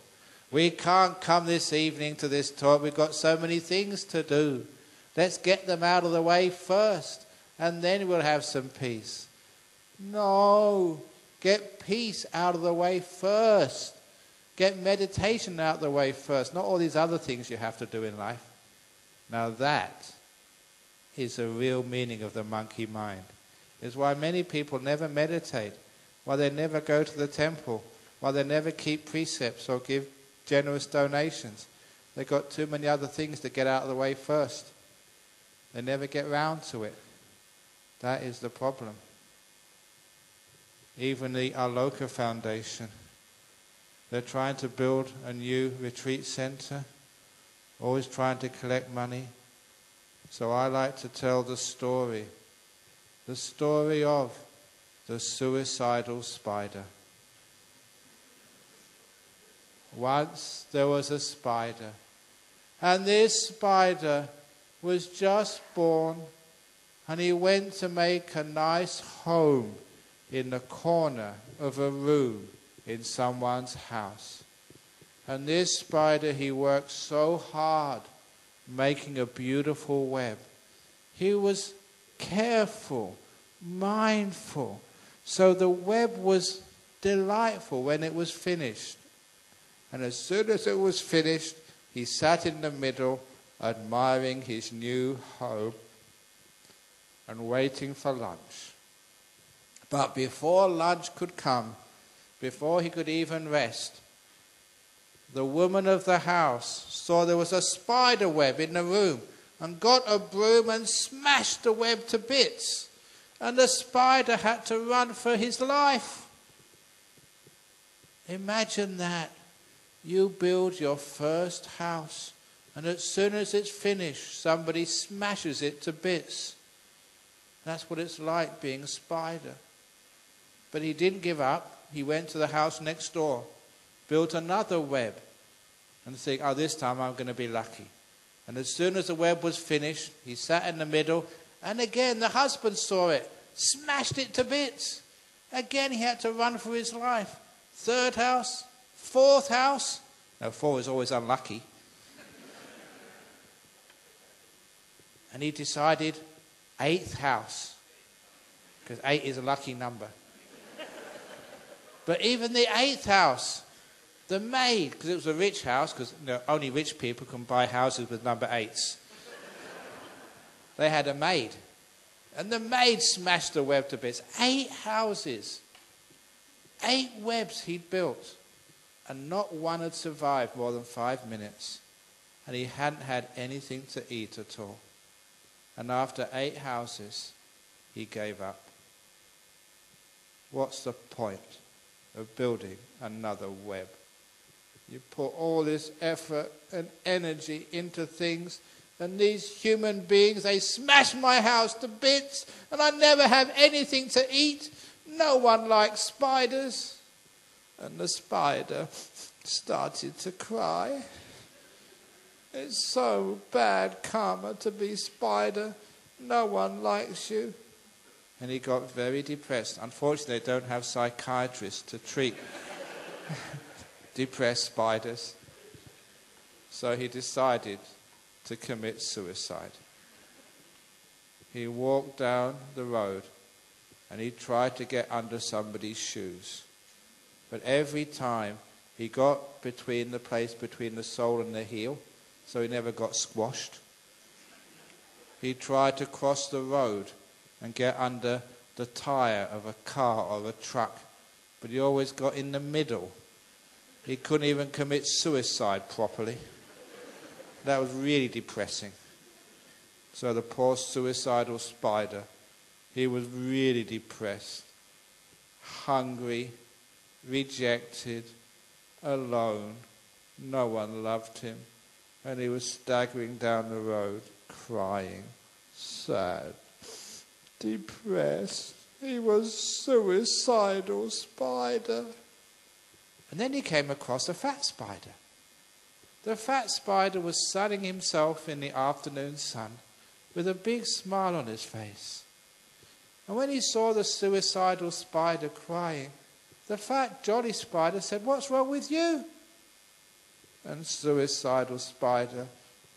We can't come this evening to this talk. We've got so many things to do. Let's get them out of the way first and then we'll have some peace. No. Get peace out of the way first. Get meditation out of the way first. Not all these other things you have to do in life. Now that is the real meaning of the monkey mind. It's why many people never meditate. why they never go to the temple, why they never keep precepts or give generous donations. They've got too many other things to get out of the way first. They never get round to it. That is the problem. Even the Aloka Foundation, they're trying to build a new retreat center, always trying to collect money. So I like to tell the story of the suicidal spider. Once there was a spider, and this spider was just born, and he went to make a nice home in the corner of a room in someone's house. And this spider, he worked so hard making a beautiful web. He was careful, mindful, so the web was delightful when it was finished. And as soon as it was finished, he sat in the middle, admiring his new home and waiting for lunch. But before lunch could come, before he could even rest, the woman of the house saw there was a spider web in the room and got a broom and smashed the web to bits. And the spider had to run for his life. Imagine that. You build your first house, and as soon as it's finished, somebody smashes it to bits. That's what it's like being a spider. But he didn't give up. He went to the house next door, built another web, and think, oh, this time I'm going to be lucky. And as soon as the web was finished, he sat in the middle, and again the husband saw it, smashed it to bits. Again he had to run for his life. Third house, fourth house. Now 4 is always unlucky. And he decided 8th house, because 8 is a lucky number. But even the 8th house, the maid, because it was a rich house, because only rich people can buy houses with number 8s. They had a maid. And the maid smashed the web to bits. 8 houses. 8 webs he'd built. And not one had survived more than 5 minutes. And he hadn't had anything to eat at all. And after 8 houses, he gave up. What's the point of building another web? You put all this effort and energy into things, and these human beings, they smash my house to bits, and I never have anything to eat. No one likes spiders. And the spider started to cry. It's so bad karma to be spider. No one likes you. And he got very depressed. Unfortunately, they don't have psychiatrists to treat depressed spiders. So he decided to commit suicide. He walked down the road and he tried to get under somebody's shoes. But every time he got between the place between the sole and the heel, so he never got squashed. He tried to cross the road and get under the tire of a car or a truck, but he always got in the middle. He couldn't even commit suicide properly. That was really depressing. So the poor suicidal spider, he was really depressed, hungry, rejected, alone. No one loved him. And he was staggering down the road, crying, sad, depressed. He was suicidal spider. And then he came across a fat spider. The fat spider was sunning himself in the afternoon sun with a big smile on his face. And when he saw the suicidal spider crying, the fat jolly spider said, "What's wrong with you?" And suicidal spider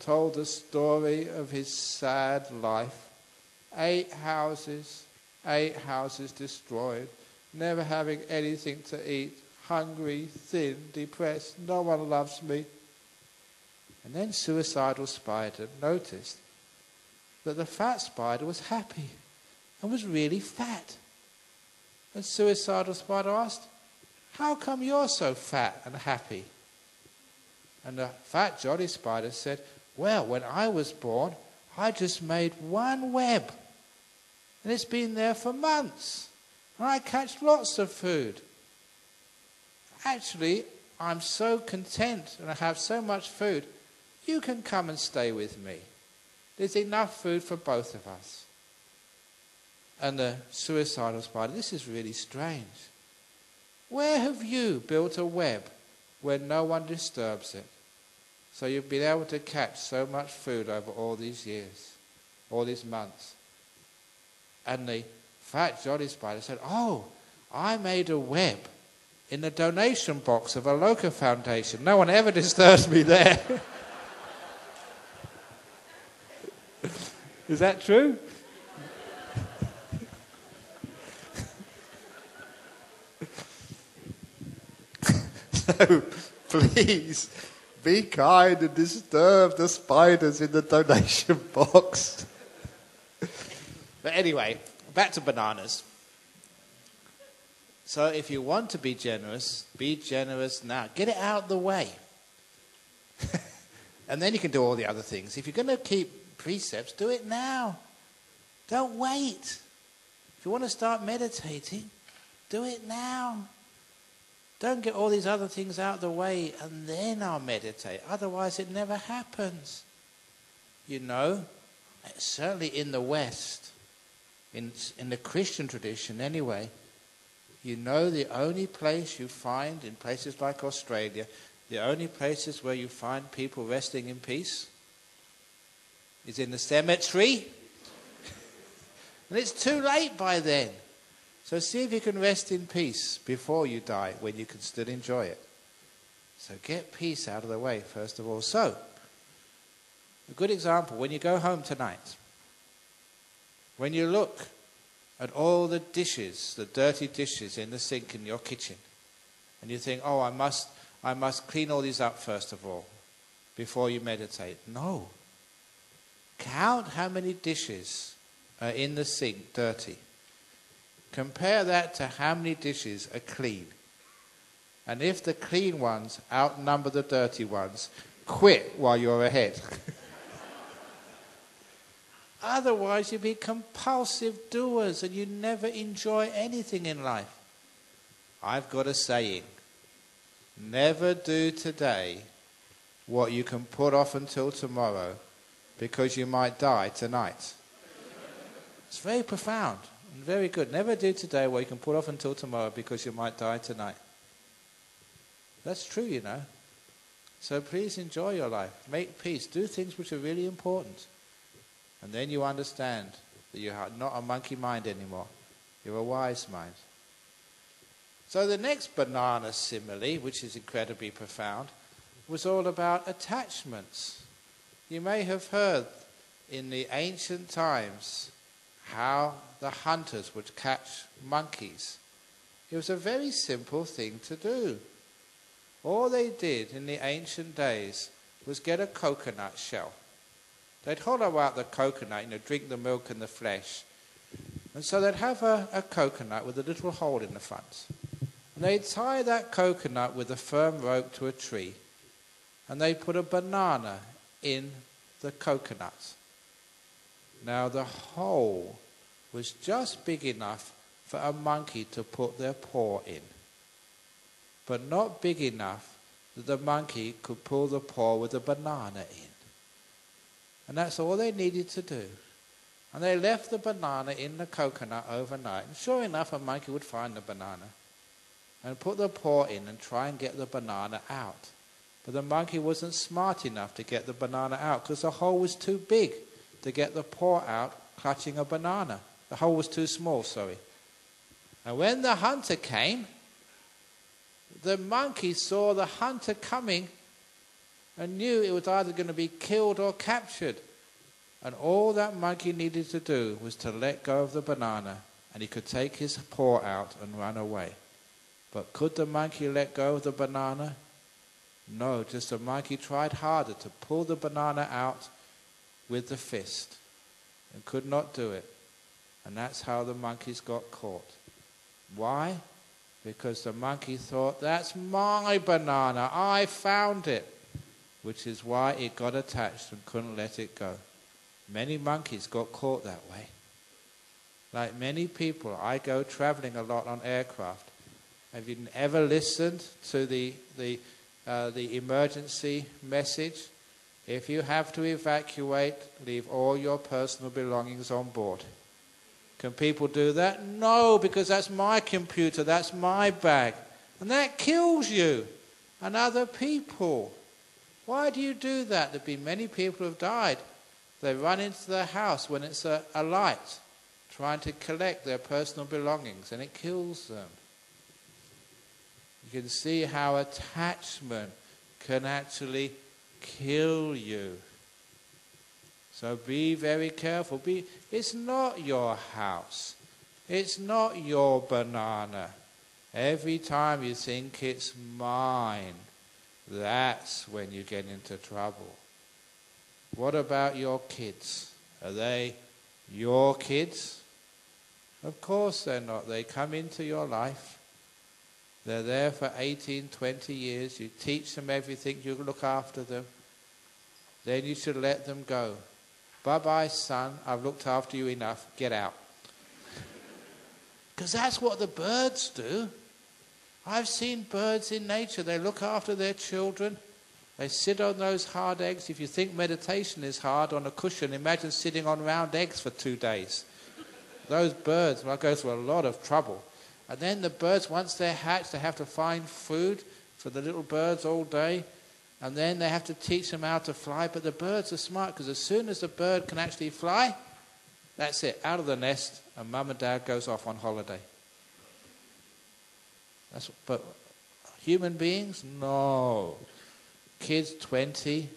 told the story of his sad life. 8 houses destroyed, never having anything to eat, hungry, thin, depressed, no one loves me. And then suicidal spider noticed that the fat spider was happy and was really fat. And suicidal spider asked, how come you're so fat and happy? And the fat jolly spider said, well, when I was born, I just made one web. And it's been there for months. And I catch lots of food. Actually, I'm so content and I have so much food, you can come and stay with me. There's enough food for both of us. And the suicidal spider, this is really strange. Where have you built a web where no one disturbs it? So you've been able to catch so much food over all these years, all these months. And the fat jolly spider said, oh, I made a web in the donation box of a local foundation. No one ever disturbs me there. Is that true? So, please, be kind and disturb the spiders in the donation box. But anyway, back to bananas. So if you want to be generous now. Get it out of the way. And then you can do all the other things. If you're going to keep precepts, do it now. Don't wait. If you want to start meditating, do it now. Don't get all these other things out of the way and then I'll meditate. Otherwise it never happens. You know, certainly in the West, in the Christian tradition anyway, you know the only place you find in places like Australia, the only places where you find people resting in peace is in the cemetery. And it's too late by then. So see if you can rest in peace before you die, when you can still enjoy it. So get peace out of the way, first of all. So, a good example, when you go home tonight, when you look at all the dishes, the dirty dishes in the sink in your kitchen, and you think, oh, I must clean all these up first of all, before you meditate. No. Count how many dishes are in the sink dirty. Compare that to how many dishes are clean. And if the clean ones outnumber the dirty ones, quit while you're ahead. Otherwise, you'll be compulsive doers and you never enjoy anything in life. I've got a saying. Never do today what you can put off until tomorrow because you might die tonight. It's very profound. Very good. Never do today what you can put off until tomorrow because you might die tonight. That's true, you know. So please enjoy your life. Make peace. Do things which are really important. And then you understand that you're not a monkey mind anymore. You're a wise mind. So the next banana simile, which is incredibly profound, was all about attachments. You may have heard in the ancient times how the hunters would catch monkeys. It was a very simple thing to do. All they did in the ancient days was get a coconut shell. They'd hollow out the coconut, drink the milk and the flesh. And so they'd have a coconut with a little hole in the front. And they'd tie that coconut with a firm rope to a tree. And they'd put a banana in the coconut. Now the hole was just big enough for a monkey to put their paw in, but not big enough that the monkey could pull the paw with the banana in. And that's all they needed to do. And they left the banana in the coconut overnight. And sure enough, a monkey would find the banana and put the paw in and try and get the banana out. But the monkey wasn't smart enough to get the banana out because the hole was too big to get the paw out clutching a banana. The hole was too small, sorry. And when the hunter came, the monkey saw the hunter coming and knew it was either going to be killed or captured. And all that monkey needed to do was to let go of the banana, and he could take his paw out and run away. But could the monkey let go of the banana? No, just the monkey tried harder to pull the banana out with the fist and could not do it. And that's how the monkeys got caught. Why? Because the monkey thought, that's my banana, I found it. Which is why it got attached and couldn't let it go. Many monkeys got caught that way. Like many people, I go traveling a lot on aircraft. Have you ever listened to the emergency message? If you have to evacuate, leave all your personal belongings on board. Can people do that? No, because that's my computer, that's my bag. And that kills you and other people. Why do you do that? There have been many people who have died. They run into their house when it's a light, trying to collect their personal belongings, and it kills them. You can see how attachment can actually kill you. So be very careful. It's not your house. It's not your banana. Every time you think it's mine, that's when you get into trouble. What about your kids? Are they your kids? Of course they're not. They come into your life. They're there for 18, 20 years. You teach them everything. You look after them. Then you should let them go. Bye-bye, son. I've looked after you enough. Get out. Because that's what the birds do. I've seen birds in nature. They look after their children. They sit on those hard eggs. If you think meditation is hard on a cushion, imagine sitting on round eggs for 2 days. Those birds will go through a lot of trouble. And then the birds, once they're hatched, they have to find food for the little birds all day. And then they have to teach them how to fly. But the birds are smart, because as soon as the bird can actually fly, that's it, out of the nest, and mum and dad goes off on holiday. But human beings, no. Kids 20,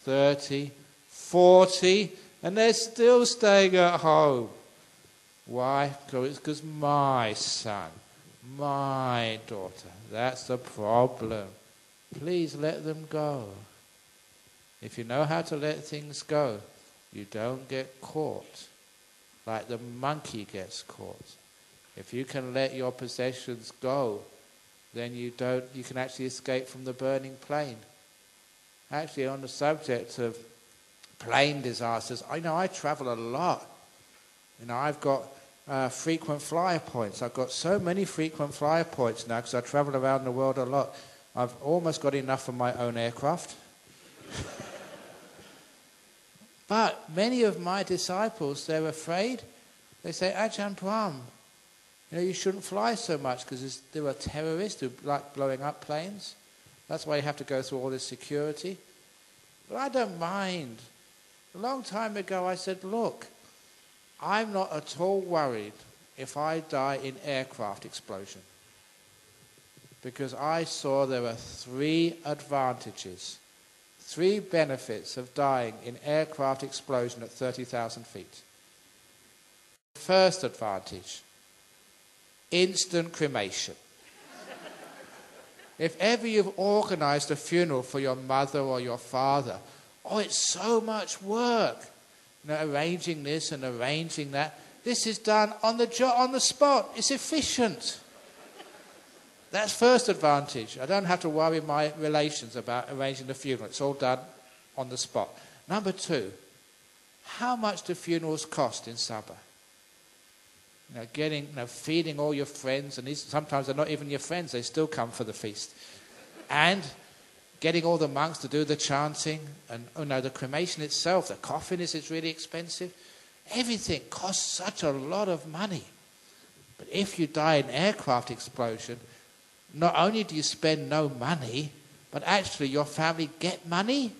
30, 40, and they're still staying at home. Why? Because my son, my daughter, that's the problem. Please let them go. If you know how to let things go, you don't get caught like the monkey gets caught. If you can let your possessions go, then you can actually escape from the burning plane. Actually, on the subject of plane disasters, I travel a lot. I've got frequent flyer points. I've got so many frequent flyer points now because I travel around the world a lot. I've almost got enough for my own aircraft. But many of my disciples, they're afraid. They say, Ajahn Brahm, you shouldn't fly so much because there are terrorists who like blowing up planes. That's why you have to go through all this security. But I don't mind. A long time ago I said, look, I'm not at all worried if I die in aircraft explosion. Because I saw there are 3 advantages, 3 benefits of dying in aircraft explosion at 30,000 feet. First advantage, instant cremation. If ever you've organized a funeral for your mother or your father, it's so much work. Arranging this and arranging that. This is done on the spot. It's efficient. That's first advantage. I don't have to worry my relations about arranging the funeral. It's all done on the spot. Number 2, how much do funerals cost in Sabah? Feeding all your friends, and sometimes they're not even your friends, they still come for the feast. And getting all the monks to do the chanting, and the cremation itself, the coffin is really expensive. Everything costs such a lot of money. But if you die in an aircraft explosion, not only do you spend no money, but actually your family get money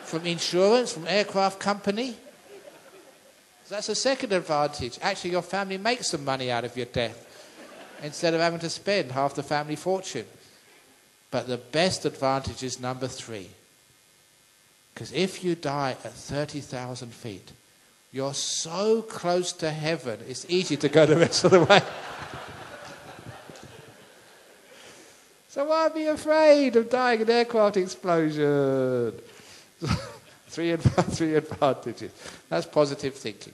from insurance, from aircraft company. So that's a second advantage. Actually, your family makes some money out of your death instead of having to spend half the family fortune. But the best advantage is number 3. Because if you die at 30,000 feet, you're so close to heaven, it's easy to go the rest of the way. So why be afraid of dying in an aircraft explosion? 3 advantages. That's positive thinking.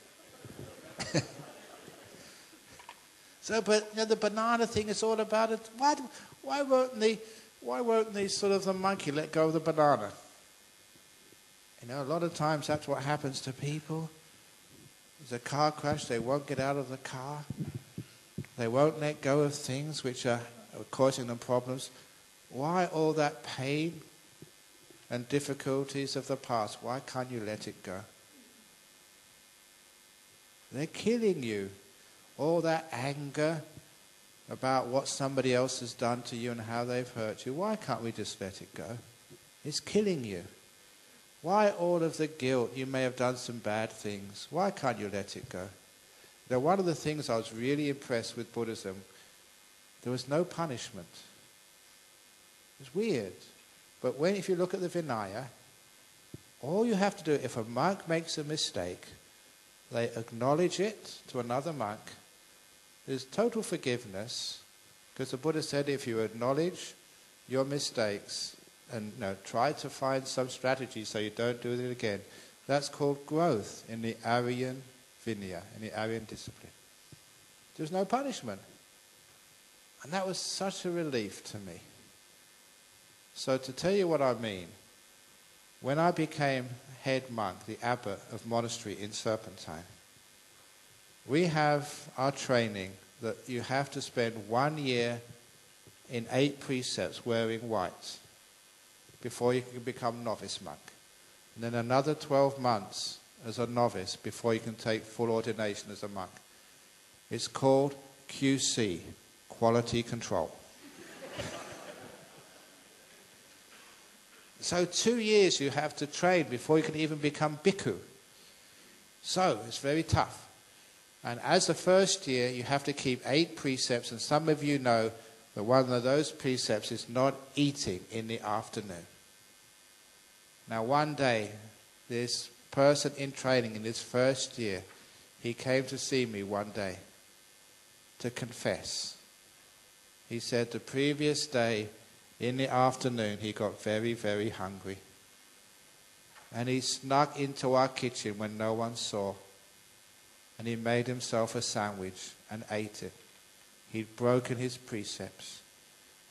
So, but you know, the banana thing is all about it. Why won't the sort of the monkey let go of the banana? You know, a lot of times that's what happens to people. There's a car crash, they won't get out of the car. They won't let go of things which are causing them problems. Why all that pain and difficulties of the past? Why can't you let it go? They're killing you. All that anger about what somebody else has done to you and how they've hurt you. Why can't we just let it go? It's killing you. Why all of the guilt? You may have done some bad things. Why can't you let it go? Now, one of the things I was really impressed with Buddhism, there was no punishment. It's weird. But if you look at the Vinaya, all you have to do, if a monk makes a mistake, they acknowledge it to another monk. There's total forgiveness, because the Buddha said if you acknowledge your mistakes and try to find some strategy so you don't do it again, that's called growth in the Aryan Vinaya, in the Aryan discipline. There's no punishment. And that was such a relief to me. So to tell you what I mean, when I became head monk, the abbot of monastery in Serpentine, we have our training that you have to spend 1 year in 8 precepts wearing white before you can become novice monk. And then another 12 months as a novice before you can take full ordination as a monk. It's called QC, quality control. So 2 years you have to train before you can even become bhikkhu. So it's very tough. And as the first year, you have to keep 8 precepts, and some of you know that one of those precepts is not eating in the afternoon. Now one day, this person in training in his first year, he came to see me one day to confess. He said the previous day, in the afternoon, he got very, very hungry. And he snuck into our kitchen when no one saw. And he made himself a sandwich and ate it. He'd broken his precepts.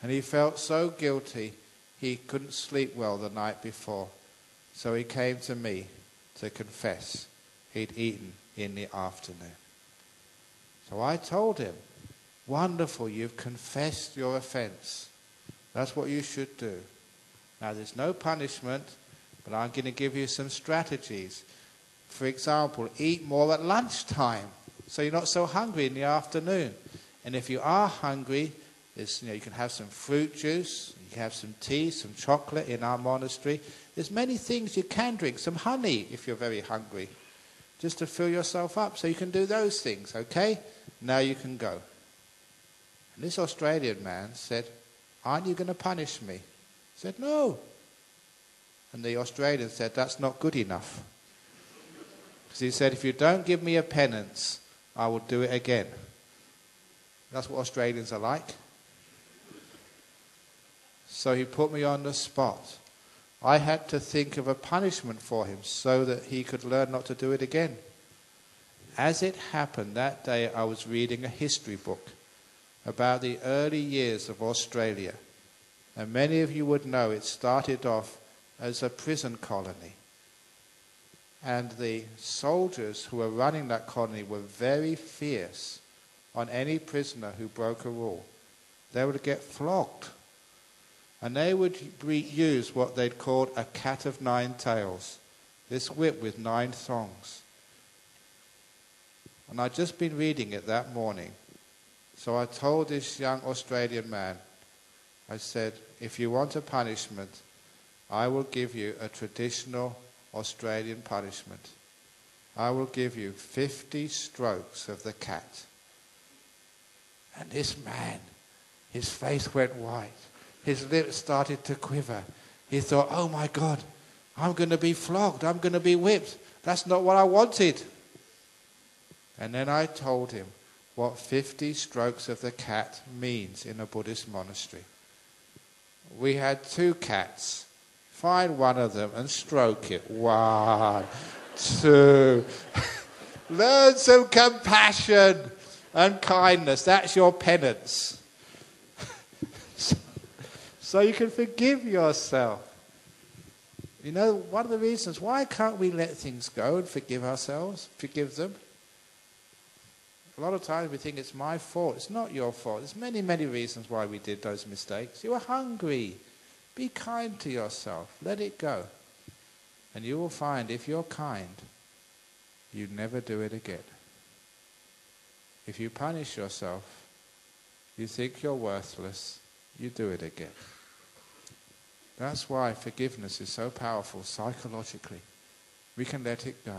And he felt so guilty he couldn't sleep well the night before. So he came to me to confess he'd eaten in the afternoon. So I told him, wonderful, you've confessed your offense. That's what you should do. Now there's no punishment, but I'm going to give you some strategies. For example, eat more at lunchtime, so you're not so hungry in the afternoon. And if you are hungry, you can have some fruit juice, you can have some tea, some chocolate in our monastery. There's many things you can drink, some honey if you're very hungry, just to fill yourself up. So you can do those things, okay? Now you can go. And this Australian man said, aren't you going to punish me? I said, no. And the Australian said, that's not good enough. Because he said, if you don't give me a penance, I will do it again. That's what Australians are like. So he put me on the spot. I had to think of a punishment for him so that he could learn not to do it again. As it happened, that day I was reading a history book about the early years of Australia. And many of you would know it started off as a prison colony. And the soldiers who were running that colony were very fierce on any prisoner who broke a rule. They would get flogged. And they would use what they'd called a cat of 9 tails, this whip with 9 thongs. And I'd just been reading it that morning. So I told this young Australian man, I said, if you want a punishment, I will give you a traditional Australian punishment. I will give you 50 strokes of the cat. And this man, his face went white. His lips started to quiver. He thought, oh my God, I'm going to be flogged. I'm going to be whipped. That's not what I wanted. And then I told him what 50 strokes of the cat means in a Buddhist monastery. We had 2 cats. Find one of them and stroke it. 1, 2. Learn some compassion. and kindness. That's your penance. So you can forgive yourself. You know, one of the reasons, why can't we let things go and forgive ourselves, forgive them? A lot of times we think it's my fault. It's not your fault. There's many, many reasons why we did those mistakes. You were hungry. Be kind to yourself. Let it go. And you will find, if you're kind, you never do it again. If you punish yourself, you think you're worthless, you do it again. That's why forgiveness is so powerful psychologically. We can let it go.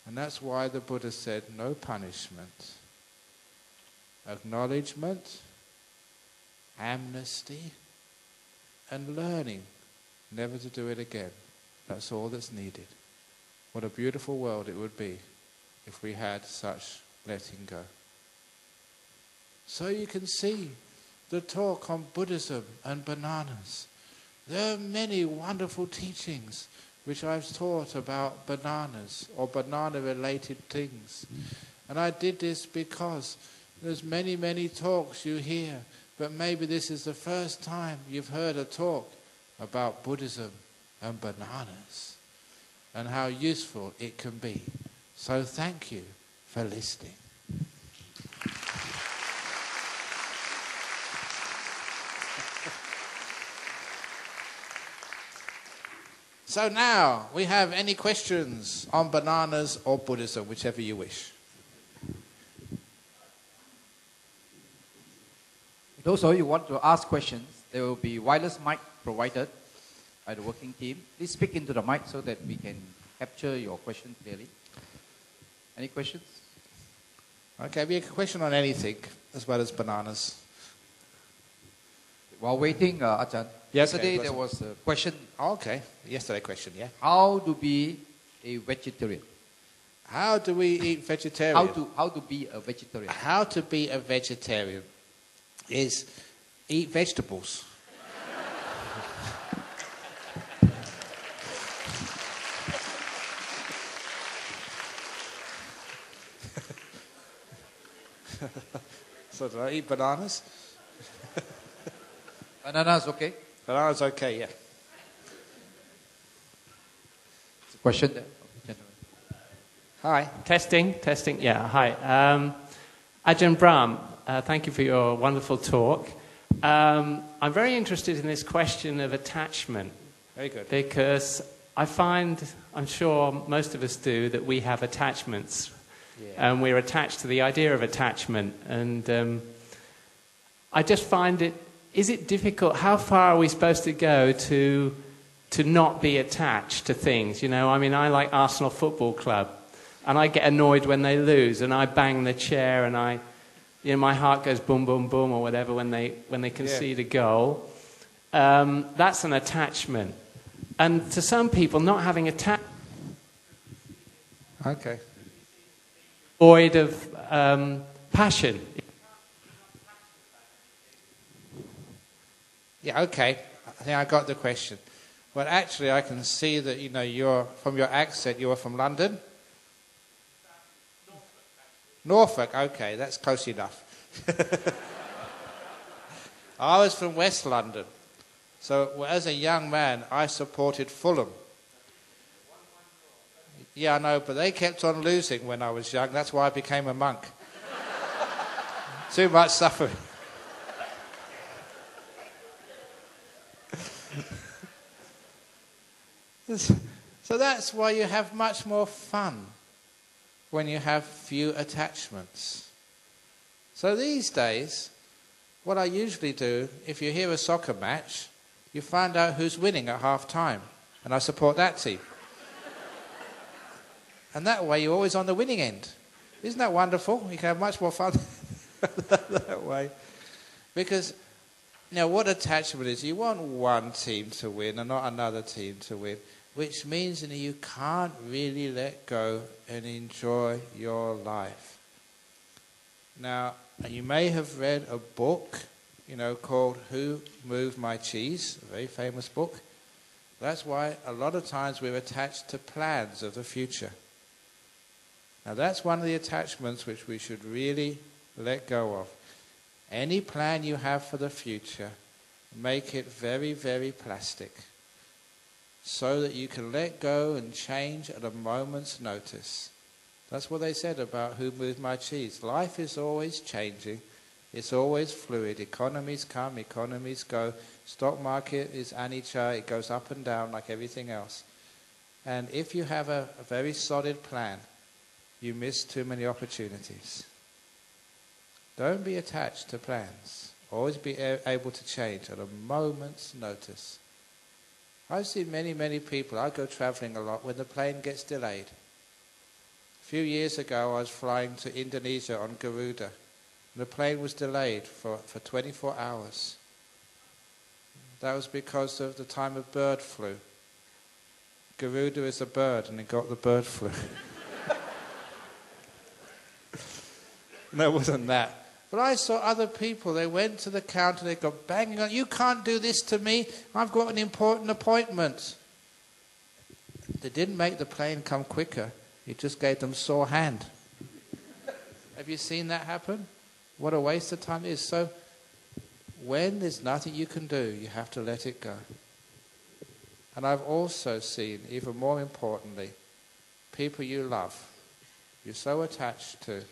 And that's why the Buddha said no punishment. Acknowledgement, amnesty, and learning never to do it again. That's all that's needed. What a beautiful world it would be if we had such letting go. So you can see the talk on Buddhism and bananas. There are many wonderful teachings which I've taught about bananas or banana-related things. And I did this because there's many, many talks you hear, but maybe this is the first time you've heard a talk about Buddhism and bananas and how useful it can be. So thank you for listening. So now, we have any questions on bananas or Buddhism, whichever you wish. Those of you who want to ask questions, there will be wireless mic provided by the working team. Please speak into the mic so that we can capture your question clearly. Any questions? Okay, we have a question on anything, as well as bananas. While waiting, Ajahn, yesterday there was a question. Oh, okay, yesterday question, yeah. How to be a vegetarian? How do we eat vegetarian? How to be a vegetarian? How to be a vegetarian is eat vegetables. So do I eat bananas? Bananas, okay? Bananas, okay, yeah. It's a question there. Hi. Testing, yeah, hi. Ajahn Brahm, thank you for your wonderful talk. I'm very interested in this question of attachment. Very good. Because I find, I'm sure most of us do, that we have attachments. Yeah. And we're attached to the idea of attachment. And I just find it, is it difficult? How far are we supposed to go to not be attached to things? You know, I mean, I like Arsenal Football Club. And I get annoyed when they lose, and I bang the chair, and my heart goes boom, boom, boom, or whatever when they concede a goal. That's an attachment, and to some people, not having attachment, void of passion. Yeah, okay. I think I got the question. Well, actually, I can see that you're from your accent. You are from London. Norfolk, okay, that's close enough. I was from West London. So as a young man, I supported Fulham. Yeah, I know, but they kept on losing when I was young. That's why I became a monk. Too much suffering. So that's why you have much more fun when you have few attachments. So these days, what I usually do, if you hear a soccer match, you find out who's winning at half time, and I support that team. And that way you're always on the winning end. Isn't that wonderful? You can have much more fun that way. Because, what attachment is, you want one team to win and not another team to win, which means you can't really let go and enjoy your life. Now, you may have read a book, called Who Moved My Cheese, a very famous book. That's why a lot of times we're attached to plans of the future. Now that's one of the attachments which we should really let go of. Any plan you have for the future, make it very, very plastic, so that you can let go and change at a moment's notice. That's what they said about Who Moved My Cheese. Life is always changing. It's always fluid. Economies come, economies go. Stock market is anicca. It goes up and down like everything else. And if you have a very solid plan, you miss too many opportunities. Don't be attached to plans. Always be able to change at a moment's notice. I've seen many, many people, I go traveling a lot, when the plane gets delayed. A few years ago I was flying to Indonesia on Garuda, and the plane was delayed for 24 hours. That was because of the time of bird flu. Garuda is a bird, and it got the bird flu. No, it wasn't that. But I saw other people, they went to the counter, they got banging on, you can't do this to me, I've got an important appointment. They didn't make the plane come quicker, it just gave them sore hand. Have you seen that happen? What a waste of time it is. So, when there's nothing you can do, you have to let it go. And I've also seen, even more importantly, people you love, you're so attached to,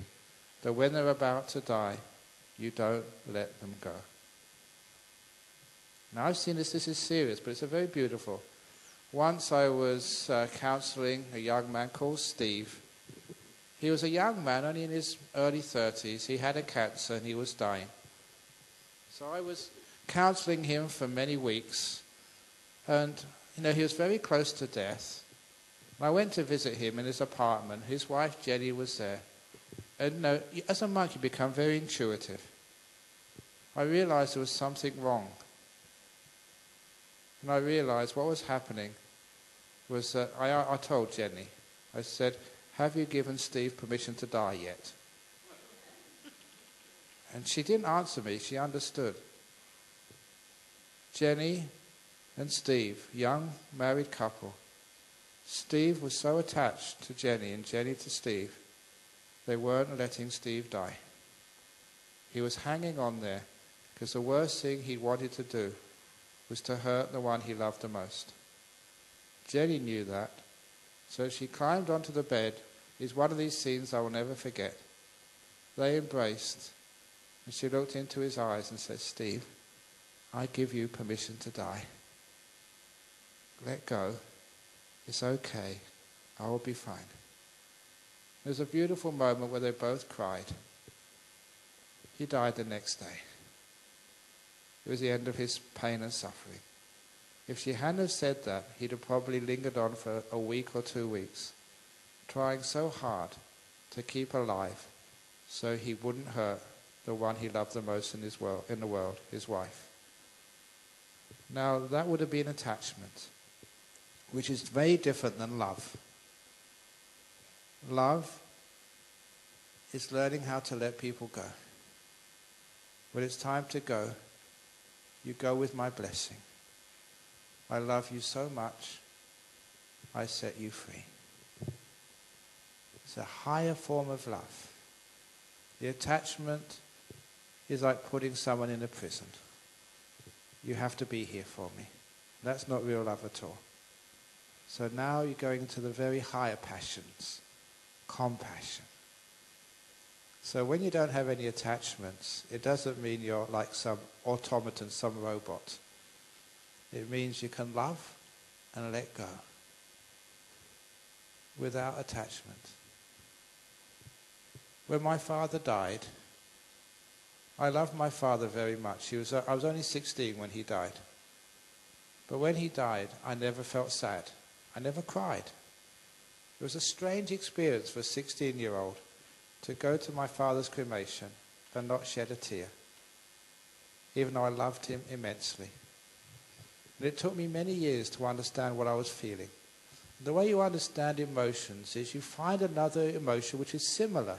that when they're about to die, you don't let them go. Now I've seen this is serious, but it's a very beautiful. Once I was counseling a young man called Steve. He was a young man, only in his early 30s. He had a cancer and he was dying. So I was counseling him for many weeks, and he was very close to death. I went to visit him in his apartment. His wife Jenny was there. And as a monk, you become very intuitive. I realized there was something wrong. And I realized what was happening was that I told Jenny, I said, have you given Steve permission to die yet? And she didn't answer me, she understood. Jenny and Steve, young married couple. Steve was so attached to Jenny and Jenny to Steve, they weren't letting Steve die. He was hanging on there because the worst thing he wanted to do was to hurt the one he loved the most. Jenny knew that, so she climbed onto the bed. It's one of these scenes I will never forget. They embraced, and she looked into his eyes and said, Steve, I give you permission to die. Let go. It's okay. I will be fine. There was a beautiful moment where they both cried. He died the next day. It was the end of his pain and suffering. If she hadn't have said that, he'd have probably lingered on for a week or 2 weeks, trying so hard to keep alive so he wouldn't hurt the one he loved the most in the world, his wife. Now, that would have been attachment, which is very different than love. Love is learning how to let people go. When it's time to go, you go with my blessing. I love you so much, I set you free. It's a higher form of love. The attachment is like putting someone in a prison. You have to be here for me. That's not real love at all. So now you're going into the very higher passions. Compassion. So when you don't have any attachments, it doesn't mean you're like some automaton, some robot. It means you can love and let go without attachment. When my father died, I loved my father very much. I was only 16 when he died. But when he died, I never felt sad. I never cried. It was a strange experience for a 16-year-old to go to my father's cremation and not shed a tear, even though I loved him immensely. And it took me many years to understand what I was feeling. The way you understand emotions is you find another emotion which is similar.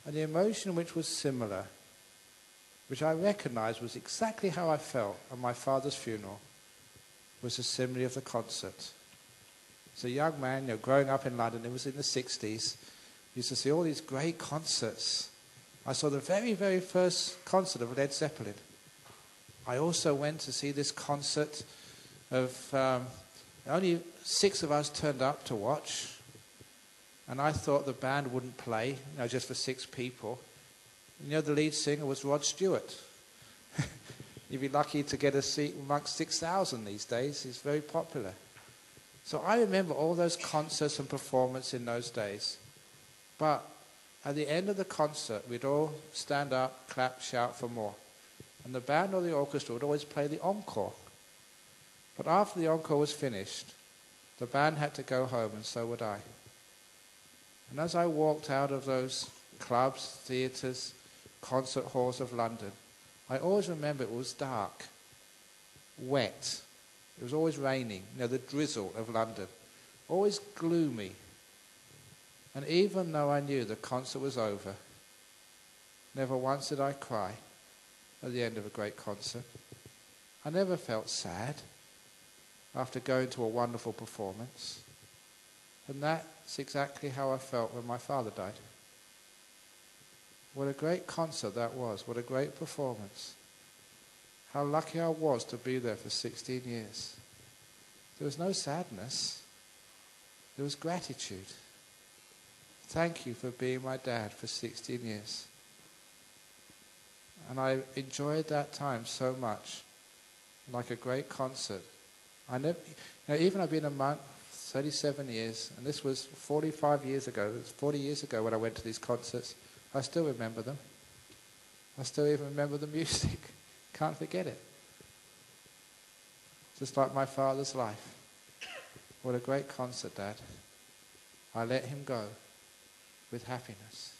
And the emotion which was similar, which I recognized was exactly how I felt at my father's funeral, was the simile of the concert. As a young man, growing up in London, it was in the 60s, used to see all these great concerts. I saw the very, very first concert of Led Zeppelin. I also went to see this concert of... only 6 of us turned up to watch. And I thought the band wouldn't play, just for 6 people. The lead singer was Rod Stewart. You'd be lucky to get a seat amongst 6,000 these days. He's very popular. So I remember all those concerts and performances in those days. But at the end of the concert, we'd all stand up, clap, shout for more. And the band or the orchestra would always play the encore. But after the encore was finished, the band had to go home, and so would I. And as I walked out of those clubs, theatres, concert halls of London, I always remember it was dark, wet. It was always raining, the drizzle of London. Always gloomy. And even though I knew the concert was over, never once did I cry at the end of a great concert. I never felt sad after going to a wonderful performance. And that's exactly how I felt when my father died. What a great concert that was. What a great performance. How lucky I was to be there for 16 years. There was no sadness. There was gratitude. Thank you for being my dad for 16 years. And I enjoyed that time so much. Like a great concert. Even I've been a monk 37 years, and this was 45 years ago. It was 40 years ago when I went to these concerts. I still remember them. I still even remember the music. Can't forget it. Just like my father's life. What a great concert, Dad. I let him go with happiness.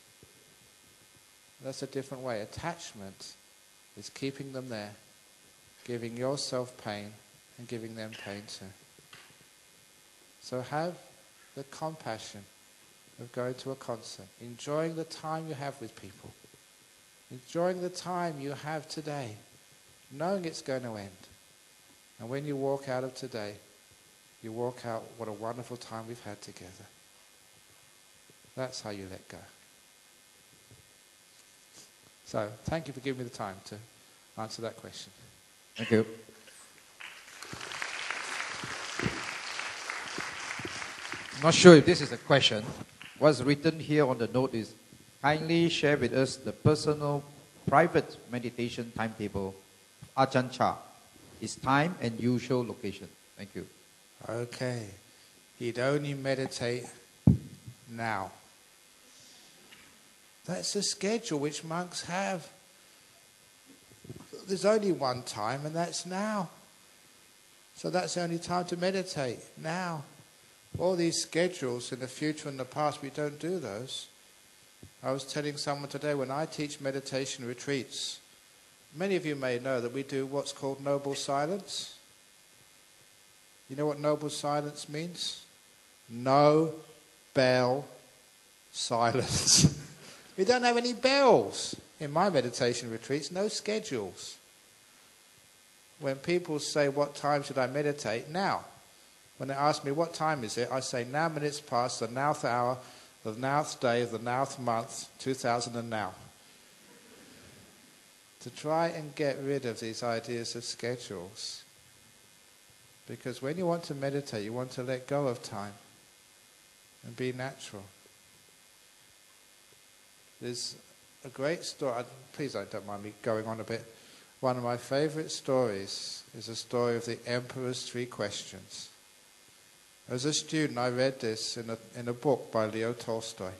That's a different way. Attachment is keeping them there, giving yourself pain and giving them pain too. So have the compassion of going to a concert, enjoying the time you have with people, enjoying the time you have today, knowing it's going to end. And when you walk out of today, you walk out, what a wonderful time we've had together. That's how you let go. So, thank you for giving me the time to answer that question. Thank you. I'm not sure if this is a question. What's written here on the note is, kindly share with us the personal, private meditation timetable of Ajahn Chah, his time and usual location. Thank you. Okay. He'd only meditate now. That's the schedule which monks have. There's only one time, and that's now. So that's the only time to meditate, now. All these schedules in the future and the past, we don't do those. I was telling someone today, when I teach meditation retreats, many of you may know that we do what's called noble silence. You know what noble silence means? No bell silence. We don't have any bells in my meditation retreats, no schedules. When people say, what time should I meditate? Now. When they ask me, what time is it? I say, now minutes past the nowth hour, the nowth day of the nowth month, 2000 and now. To try and get rid of these ideas of schedules. Because when you want to meditate, you want to let go of time and be natural. There's a great story, please don't mind me going on a bit. One of my favorite stories is a story of the Emperor's 3 questions. As a student, I read this in a book by Leo Tolstoy.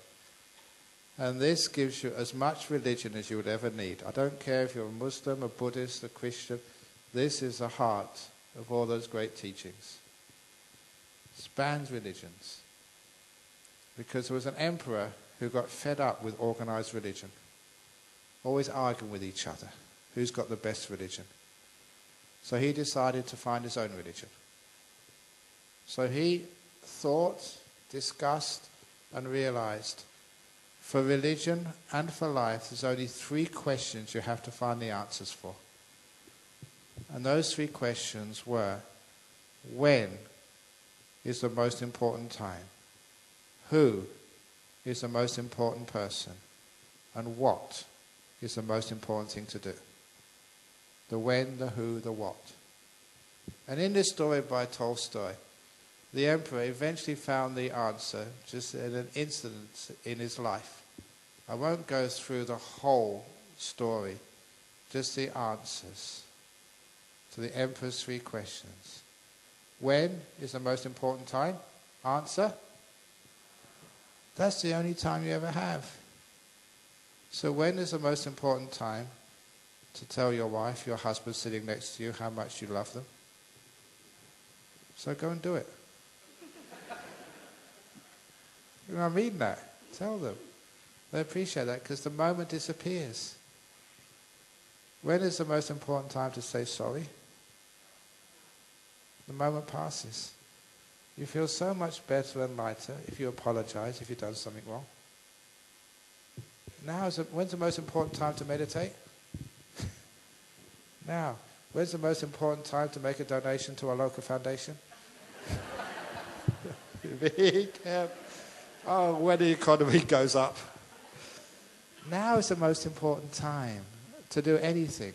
And this gives you as much religion as you would ever need. I don't care if you're a Muslim, a Buddhist, a Christian. This is the heart of all those great teachings. Spans religions. Because there was an emperor who got fed up with organized religion. Always arguing with each other. Who's got the best religion? So he decided to find his own religion. So he thought, discussed, and realized, for religion and for life, there's only 3 questions you have to find the answers for. And those 3 questions were, when is the most important time? Who is the most important person, and what is the most important thing to do. The when, the who, the what. And in this story by Tolstoy, the emperor eventually found the answer just in an incident in his life. I won't go through the whole story, just the answers to the emperor's 3 questions. When is the most important time? Answer. That's the only time you ever have. So when is the most important time to tell your wife, your husband sitting next to you, how much you love them? So go and do it. You know, I mean that. Tell them. They appreciate that because the moment disappears. When is the most important time to say sorry? The moment passes. You feel so much better and lighter if you apologize if you've done something wrong. When's the most important time to meditate? Now. When's the most important time to make a donation to a local foundation? Be careful. Oh, when the economy goes up. Now is the most important time to do anything.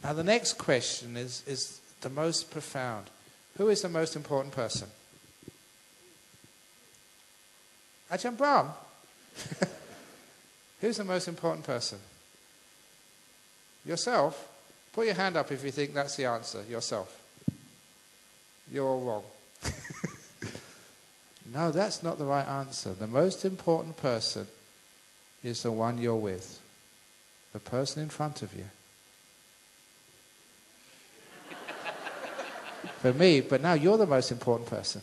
Now the next question is the most profound. Who is the most important person? Ajahn Brahm. Who's the most important person? Yourself? Put your hand up if you think that's the answer. Yourself. You're all wrong. No, that's not the right answer. The most important person is the one you're with. The person in front of you. For me, but now you're the most important person.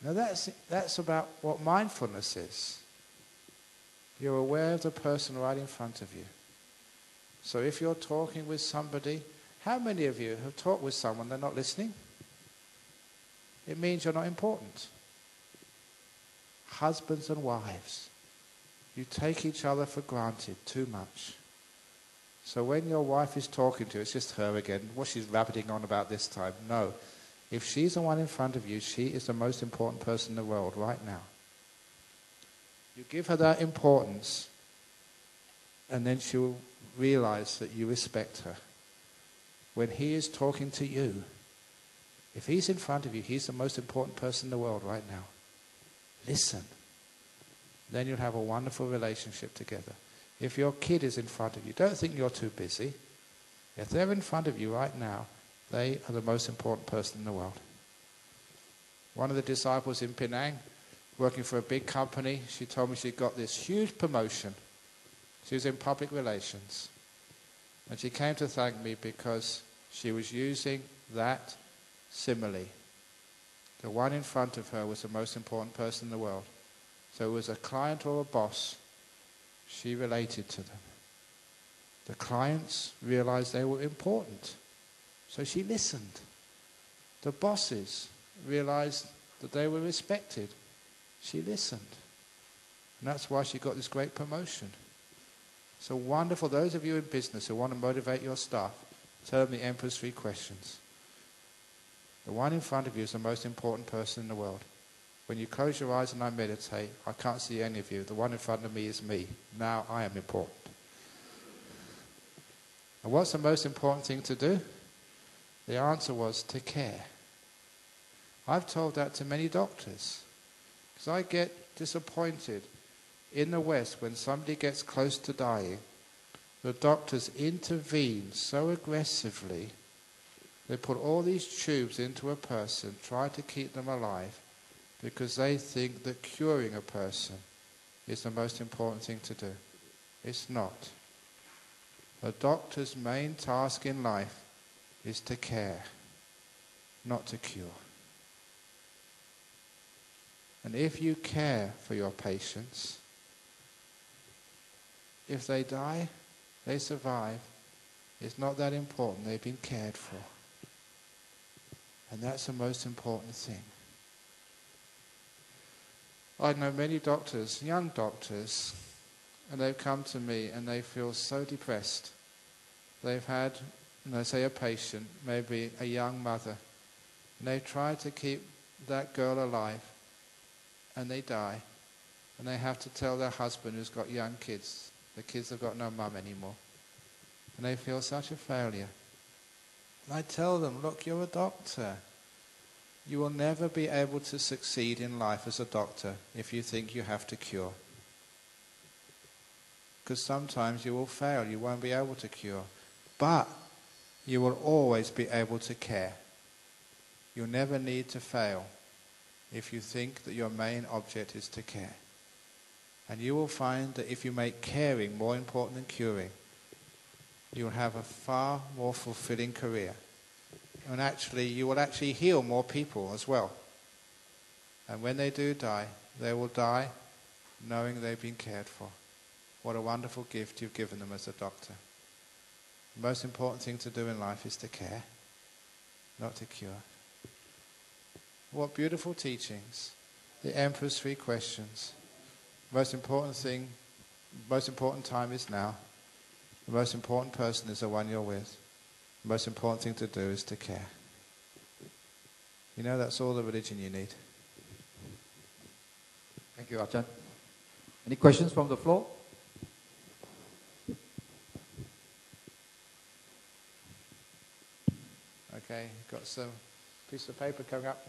Now that's about what mindfulness is. You're aware of the person right in front of you. So if you're talking with somebody, how many of you have talked with someone they're not listening? It means you're not important. Husbands and wives, you take each other for granted too much. So when your wife is talking to you, it's just her again. What she's rabbiting on about this time? No. If she's the one in front of you, she is the most important person in the world right now. You give her that importance, and then she'll realize that you respect her. When he is talking to you, if he's in front of you, he's the most important person in the world right now. Listen. Then you'll have a wonderful relationship together. If your kid is in front of you, don't think you're too busy. If they're in front of you right now, they are the most important person in the world. One of the disciples in Penang, working for a big company, she told me she got this huge promotion. She was in public relations. And she came to thank me because she was using that simile. The one in front of her was the most important person in the world. So it was a client or a boss. She related to them. The clients realized they were important. So she listened. The bosses realized that they were respected. She listened. And that's why she got this great promotion. So wonderful. Those of you in business who want to motivate your staff, tell them the Emperor's 3 questions. The one in front of you is the most important person in the world. When you close your eyes and I meditate, I can't see any of you. The one in front of me is me. Now I am important. And what's the most important thing to do? The answer was to care. I've told that to many doctors. Because I get disappointed in the West when somebody gets close to dying. The doctors intervene so aggressively. They put all these tubes into a person, try to keep them alive, because they think that curing a person is the most important thing to do. It's not. A doctor's main task in life is to care, not to cure. And if you care for your patients, if they die, they survive, it's not that important. They've been cared for. And that's the most important thing. I know many doctors, young doctors, and they've come to me and they feel so depressed. They've had, let's say, a patient, maybe a young mother, and they've tried to keep that girl alive, and they die. And they have to tell their husband who's got young kids, the kids have got no mum anymore. And they feel such a failure. And I tell them, look, you're a doctor. You will never be able to succeed in life as a doctor if you think you have to cure. Because sometimes you will fail, you won't be able to cure. But you will always be able to care. You'll never need to fail if you think that your main object is to care. And you will find that if you make caring more important than curing, you will have a far more fulfilling career. And actually, you will actually heal more people as well. And when they do die, they will die knowing they've been cared for. What a wonderful gift you've given them as a doctor. The most important thing to do in life is to care, not to cure. What beautiful teachings. The Emperor's 3 questions. Most important thing, most important time is now. The most important person is the one you're with. The most important thing to do is to care. You know, that's all the religion you need. Thank you, Ajahn. Any questions from the floor? Okay, got some piece of paper coming up.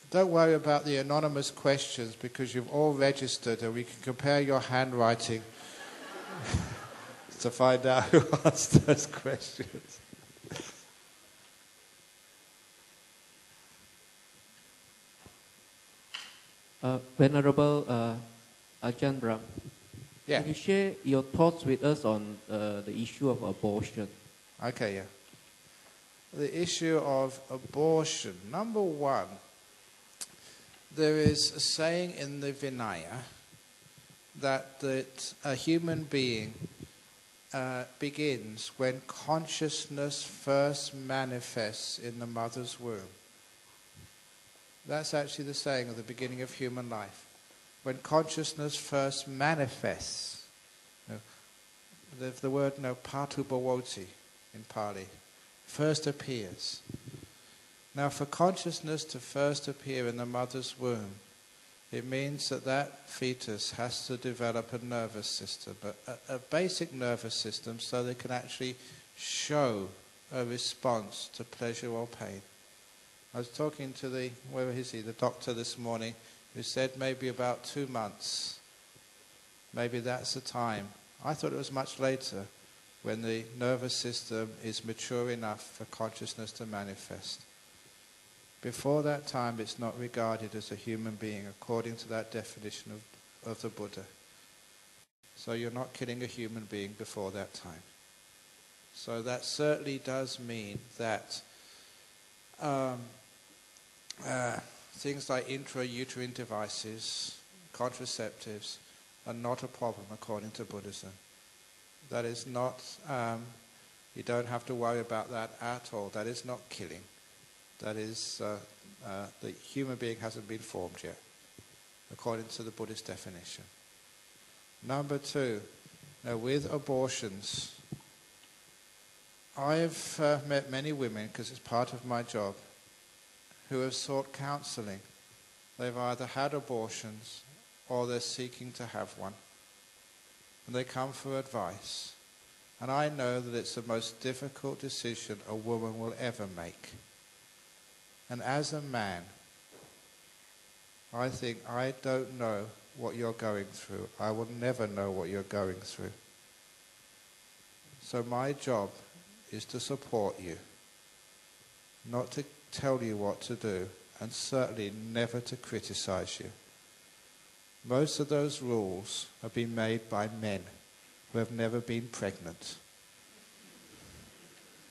Don't worry about the anonymous questions because you've all registered and we can compare your handwriting to find out who asked those questions. Venerable Ajahn Brahm, Yeah. can you share your thoughts with us on the issue of abortion? Okay, yeah. The issue of abortion. Number one, there is a saying in the Vinaya that a human being begins when consciousness first manifests in the mother's womb. That's actually the saying of the beginning of human life. When consciousness first manifests. The word patu bhavati in Pali. First appears. Now for consciousness to first appear in the mother's womb, it means that that fetus has to develop a nervous system, a basic nervous system, so they can actually show a response to pleasure or pain. I was talking to the doctor this morning, who said maybe about 2 months. Maybe that's the time. I thought it was much later, when the nervous system is mature enough for consciousness to manifest. Before that time, it's not regarded as a human being, according to that definition of the Buddha. So you're not killing a human being before that time. So that certainly does mean that things like intrauterine devices, contraceptives, are not a problem according to Buddhism. That is not, you don't have to worry about that at all. That is not killing. That is, the human being hasn't been formed yet, according to the Buddhist definition. Number 2, with abortions, I've met many women, because it's part of my job, who have sought counseling. They've either had abortions or they're seeking to have one. And they come for advice. And I know that it's the most difficult decision a woman will ever make. And as a man, I think I don't know what you're going through. I will never know what you're going through. So my job is to support you, not to tell you what to do, and certainly never to criticize you. Most of those rules have been made by men who have never been pregnant.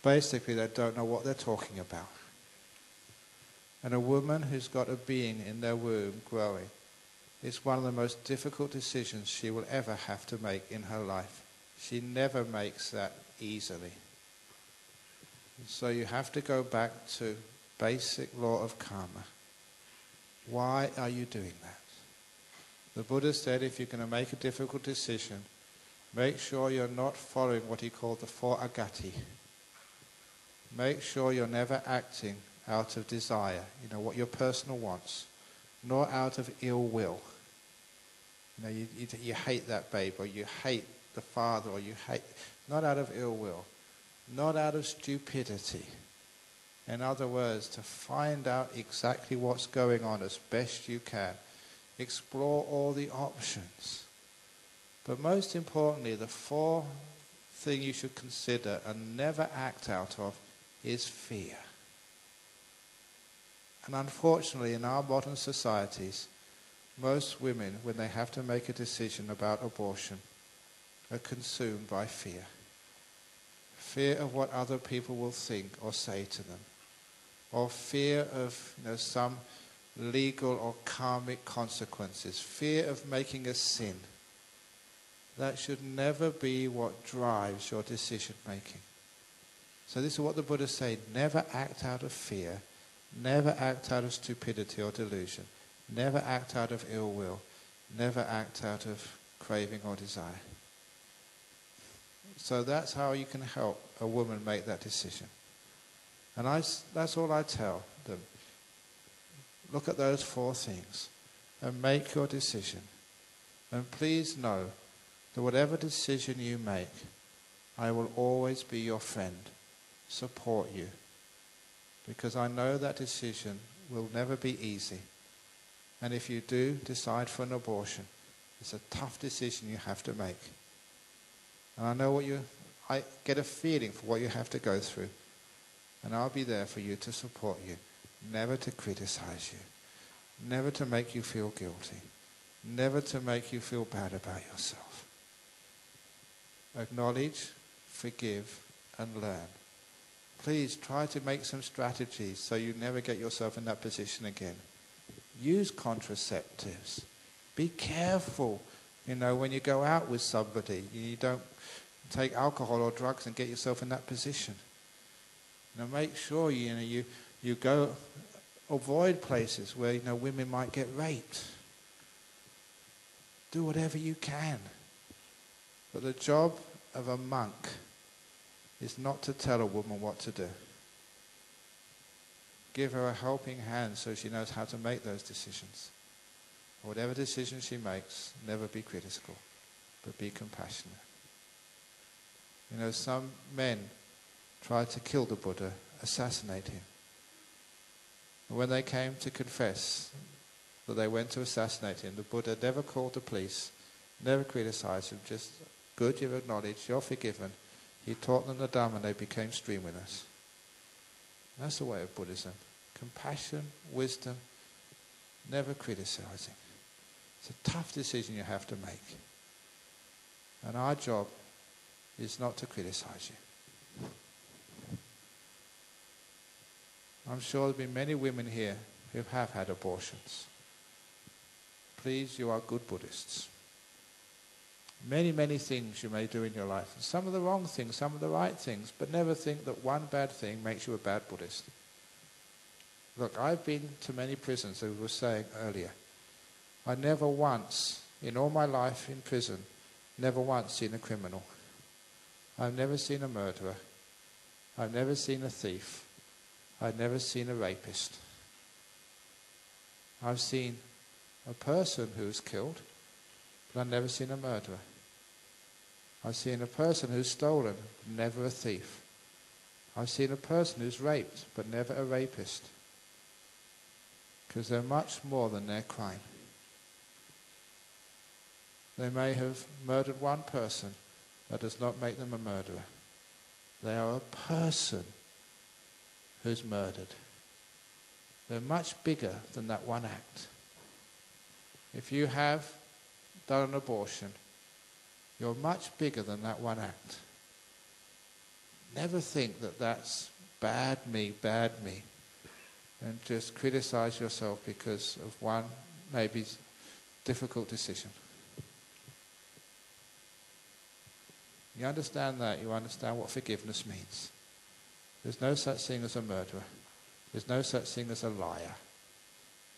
Basically, they don't know what they're talking about. And a woman who's got a being in their womb growing is one of the most difficult decisions she will ever have to make in her life. She never makes that easily. So you have to go back to basic law of karma. Why are you doing that? The Buddha said if you're going to make a difficult decision, make sure you're not following what he called the 4 agati. Make sure you're never acting out of desire, what your personal wants, nor out of ill will. You know, you hate that babe, or you hate the father, or you hate, not out of ill will, not out of stupidity. In other words, to find out exactly what's going on as best you can. Explore all the options. But most importantly, the fourth thing you should consider and never act out of is fear. And unfortunately, in our modern societies, most women, when they have to make a decision about abortion, are consumed by fear. Fear of what other people will think or say to them. Or fear of some legal or karmic consequences. Fear of making a sin. That should never be what drives your decision making. So this is what the Buddha said: never act out of fear, never act out of stupidity or delusion, never act out of ill will, never act out of craving or desire. So that's how you can help a woman make that decision. And that's all I tell them. Look at those four things and make your decision. And please know that whatever decision you make, I will always be your friend, support you. Because I know that decision will never be easy. And if you do decide for an abortion, it's a tough decision you have to make. And I know I get a feeling for what you have to go through. And I'll be there for you to support you, never to criticize you, never to make you feel guilty, never to make you feel bad about yourself. Acknowledge, forgive, and learn. Please try to make some strategies so you never get yourself in that position again. Use contraceptives. Be careful, when you go out with somebody. You don't take alcohol or drugs and get yourself in that position. Make sure you go, avoid places where women might get raped. Do whatever you can. But the job of a monk is not to tell a woman what to do. Give her a helping hand so she knows how to make those decisions. Whatever decision she makes, never be critical, but be compassionate. Some men tried to kill the Buddha, assassinate him. And when they came to confess that they went to assassinate him, the Buddha never called the police, never criticized him, just, good, you've acknowledged, you're forgiven. He taught them the Dhamma and they became stream winners. That's the way of Buddhism. Compassion, wisdom, never criticizing. It's a tough decision you have to make. And our job is not to criticize you. I'm sure there'll be many women here who have had abortions. Please, you are good Buddhists. Many, many things you may do in your life. Some of the wrong things, some of the right things, but never think that one bad thing makes you a bad Buddhist. Look, I've been to many prisons, as we were saying earlier. I never once, in all my life in prison, never once seen a criminal. I've never seen a murderer. I've never seen a thief. I've never seen a rapist. I've seen a person who's killed, but I've never seen a murderer. I've seen a person who's stolen, but never a thief. I've seen a person who's raped, but never a rapist. Because they're much more than their crime. They may have murdered one person, that does not make them a murderer. They are a person who's murdered. They're much bigger than that one act. If you have done an abortion, you're much bigger than that one act. Never think that that's bad me, and just criticize yourself because of one maybe difficult decision. You understand that, you understand what forgiveness means. There's no such thing as a murderer. There's no such thing as a liar.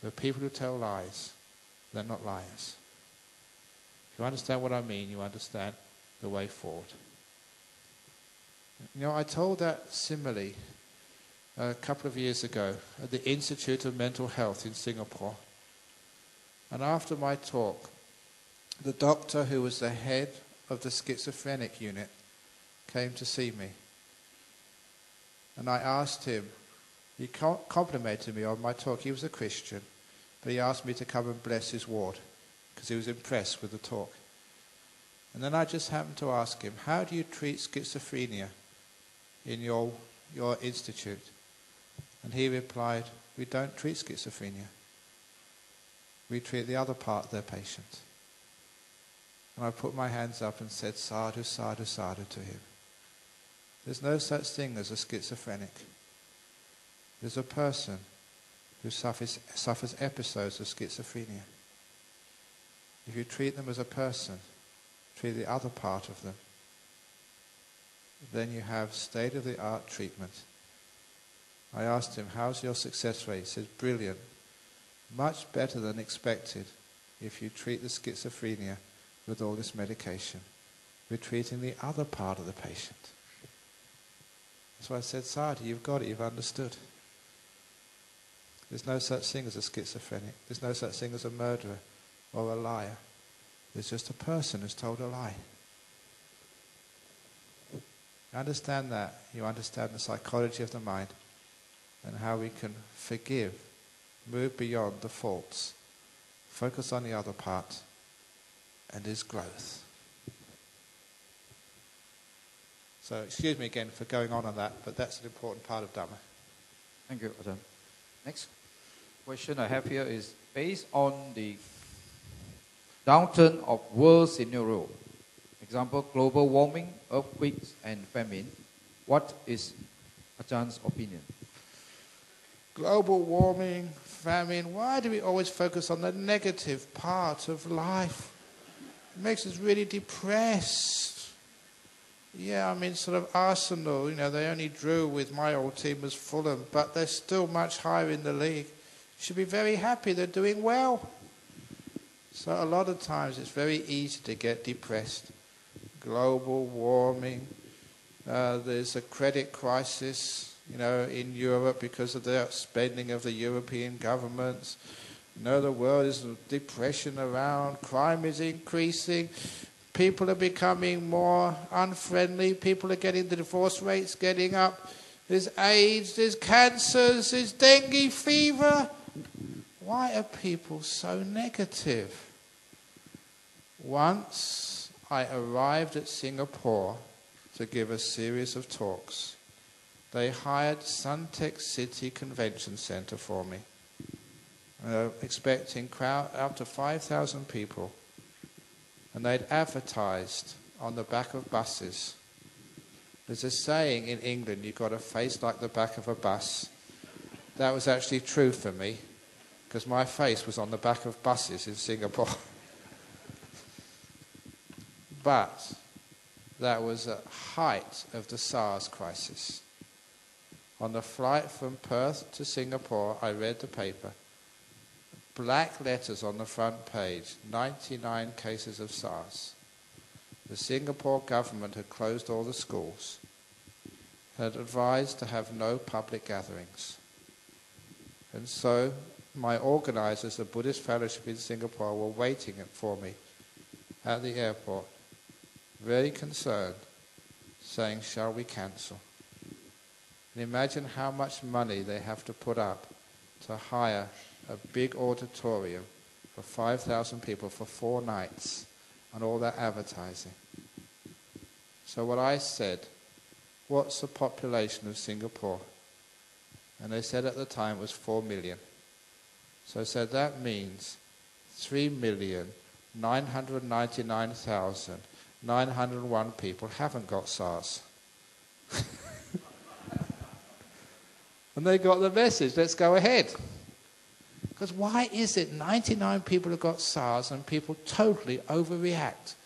There are people who tell lies. They're not liars. If you understand what I mean, you understand the way forward. I told that simile a couple of years ago at the Institute of Mental Health in Singapore. And after my talk, the doctor who was the head of the schizophrenic unit came to see me. And I asked him, he complimented me on my talk. He was a Christian, but he asked me to come and bless his ward because he was impressed with the talk. And then I just happened to ask him, how do you treat schizophrenia in your institute? And he replied, we don't treat schizophrenia. We treat the other part of their patient. And I put my hands up and said, sadhu, sadhu, sadhu to him. There's no such thing as a schizophrenic. There's a person who suffers episodes of schizophrenia. If you treat them as a person, treat the other part of them, then you have state-of-the-art treatment. I asked him, how's your success rate? He says, brilliant. Much better than expected if you treat the schizophrenia with all this medication. We're treating the other part of the patient. So I said, Sadhu, you've got it, you've understood. There's no such thing as a schizophrenic. There's no such thing as a murderer or a liar. There's just a person who's told a lie. You understand that, you understand the psychology of the mind and how we can forgive, move beyond the faults, focus on the other part, and there's growth. So excuse me again for going on that, but that's an important part of Dhamma. Thank you, Ajahn. Next question I have here is based on the downturn of world scenario, example, global warming, earthquakes, and famine. What is Ajahns' opinion? Global warming, famine, why do we always focus on the negative part of life? It makes us really depressed. Yeah, I mean, sort of Arsenal, they only drew with my old team as Fulham, but they're still much higher in the league. You should be very happy they're doing well. So a lot of times it's very easy to get depressed. Global warming, there's a credit crisis, in Europe because of the spending of the European governments. The world is in depression around, crime is increasing. People are becoming more unfriendly. People are getting the divorce rates getting up. There's AIDS, there's cancers, there's dengue fever. Why are people so negative? Once I arrived at Singapore to give a series of talks. They hired Suntec City Convention Centre for me, expecting up to 5,000 people. And they'd advertised on the back of buses. There's a saying in England, you've got a face like the back of a bus. That was actually true for me, because my face was on the back of buses in Singapore. But that was at height of the SARS crisis. On the flight from Perth to Singapore, I read the paper. Black letters on the front page, 99 cases of SARS. The Singapore government had closed all the schools, had advised to have no public gatherings. And so my organisers, the Buddhist Fellowship in Singapore, were waiting for me at the airport, very concerned, saying, shall we cancel? And imagine how much money they have to put up to hire a big auditorium for 5,000 people for 4 nights and all that advertising. So what I said, what's the population of Singapore? And they said at the time it was 4 million. So I said that means 3,999,901 people haven't got SARS. And they got the message, let's go ahead. Because why is it 99 people have got SARS and people totally overreact?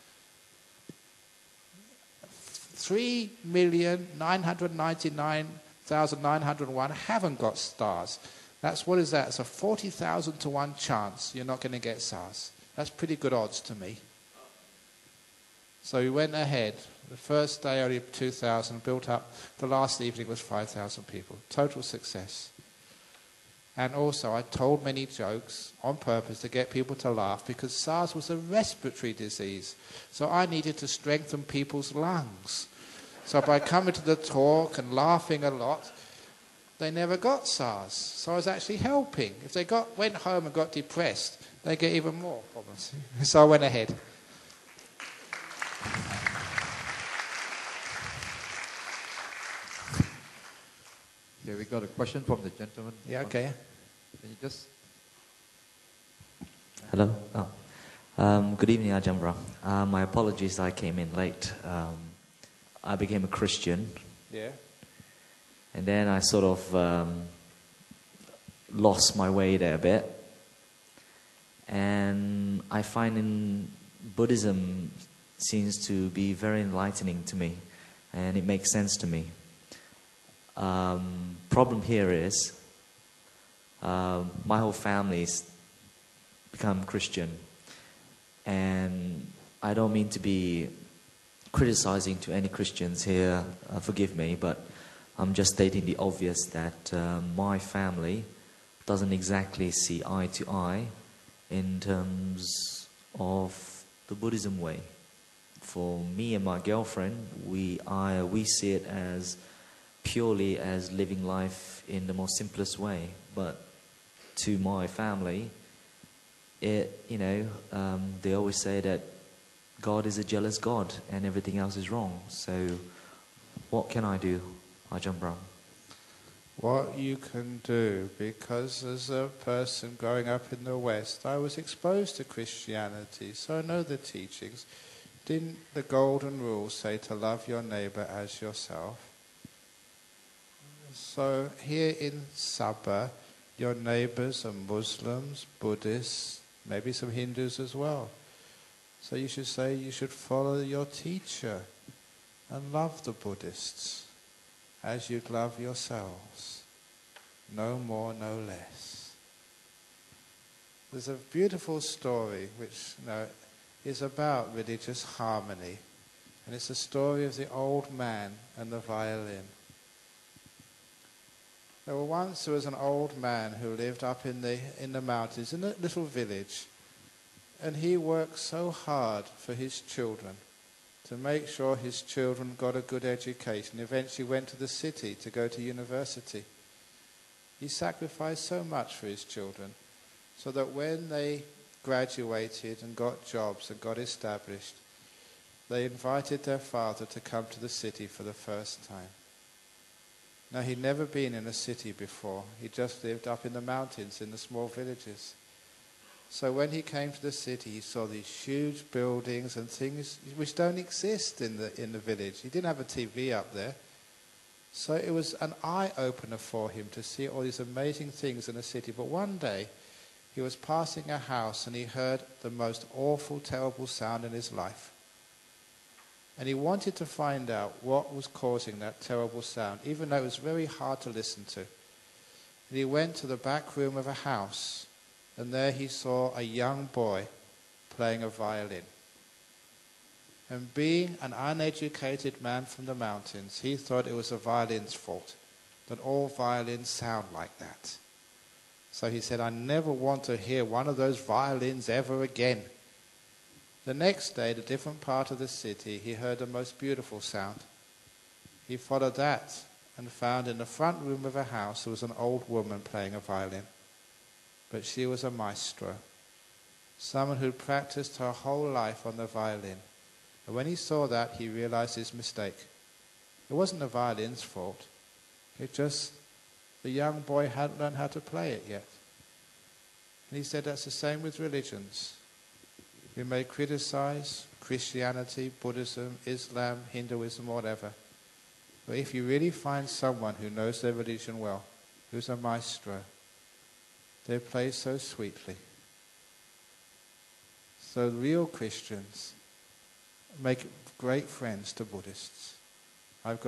3,999,901 haven't got SARS. What is that? It's a 40,000 to 1 chance you're not going to get SARS. That's pretty good odds to me. So we went ahead. The first day only 2,000, built up. The last evening was 5,000 people. Total success. And also I told many jokes on purpose to get people to laugh, because SARS was a respiratory disease. So I needed to strengthen people's lungs. So by coming to the talk and laughing a lot, they never got SARS. So I was actually helping. If they went home and got depressed, they get even more problems. So I went ahead. Okay, we got a question from the gentleman. Yeah, okay. Can you just... Hello. Good evening, Ajahn Brahm. My apologies, I came in late. I became a Christian. Yeah. And then I sort of lost my way there a bit. And I find in Buddhism seems to be very enlightening to me. And it makes sense to me. Problem here is my whole family's become Christian, and I don't mean to be criticizing to any Christians here, forgive me, but I'm just stating the obvious that my family doesn't exactly see eye to eye in terms of the Buddhism way. For me and my girlfriend, we see it as purely as living life in the most simplest way, but to my family, they always say that God is a jealous God and everything else is wrong. So what can I do, Ajahn Brahm? What you can do, because as a person growing up in the West, I was exposed to Christianity, so I know the teachings. Didn't the golden rule say to love your neighbor as yourself? So here in Sabah, your neighbors are Muslims, Buddhists, maybe some Hindus as well. So you should say you should follow your teacher and love the Buddhists as you'd love yourselves. No more, no less. There's a beautiful story which is about religious harmony. And it's the story of the old man and the violin. There was an old man who lived up in the mountains in a little village, and he worked so hard for his children to make sure his children got a good education. Eventually went to the city to go to university. He sacrificed so much for his children so that when they graduated and got jobs and got established, they invited their father to come to the city for the first time. Now, he'd never been in a city before. He just lived up in the mountains, in the small villages. So when he came to the city, he saw these huge buildings and things which don't exist in the village. He didn't have a TV up there. So it was an eye-opener for him to see all these amazing things in the city. But one day, he was passing a house and he heard the most awful, terrible sound in his life. And he wanted to find out what was causing that terrible sound, even though it was very hard to listen to. And he went to the back room of a house, and there he saw a young boy playing a violin. And being an uneducated man from the mountains, he thought it was the violin's fault, that all violins sound like that. So he said, I never want to hear one of those violins ever again. The next day, at a different part of the city, he heard the most beautiful sound. He followed that and found in the front room of a house there was an old woman playing a violin. But she was a maestro, someone who'd practiced her whole life on the violin. And when he saw that, he realized his mistake. It wasn't the violin's fault. It just, the young boy hadn't learned how to play it yet. And he said that's the same with religions. We may criticize Christianity, Buddhism, Islam, Hinduism, whatever. But if you really find someone who knows their religion well, who's a maestro, they play so sweetly. So real Christians make great friends to Buddhists. We've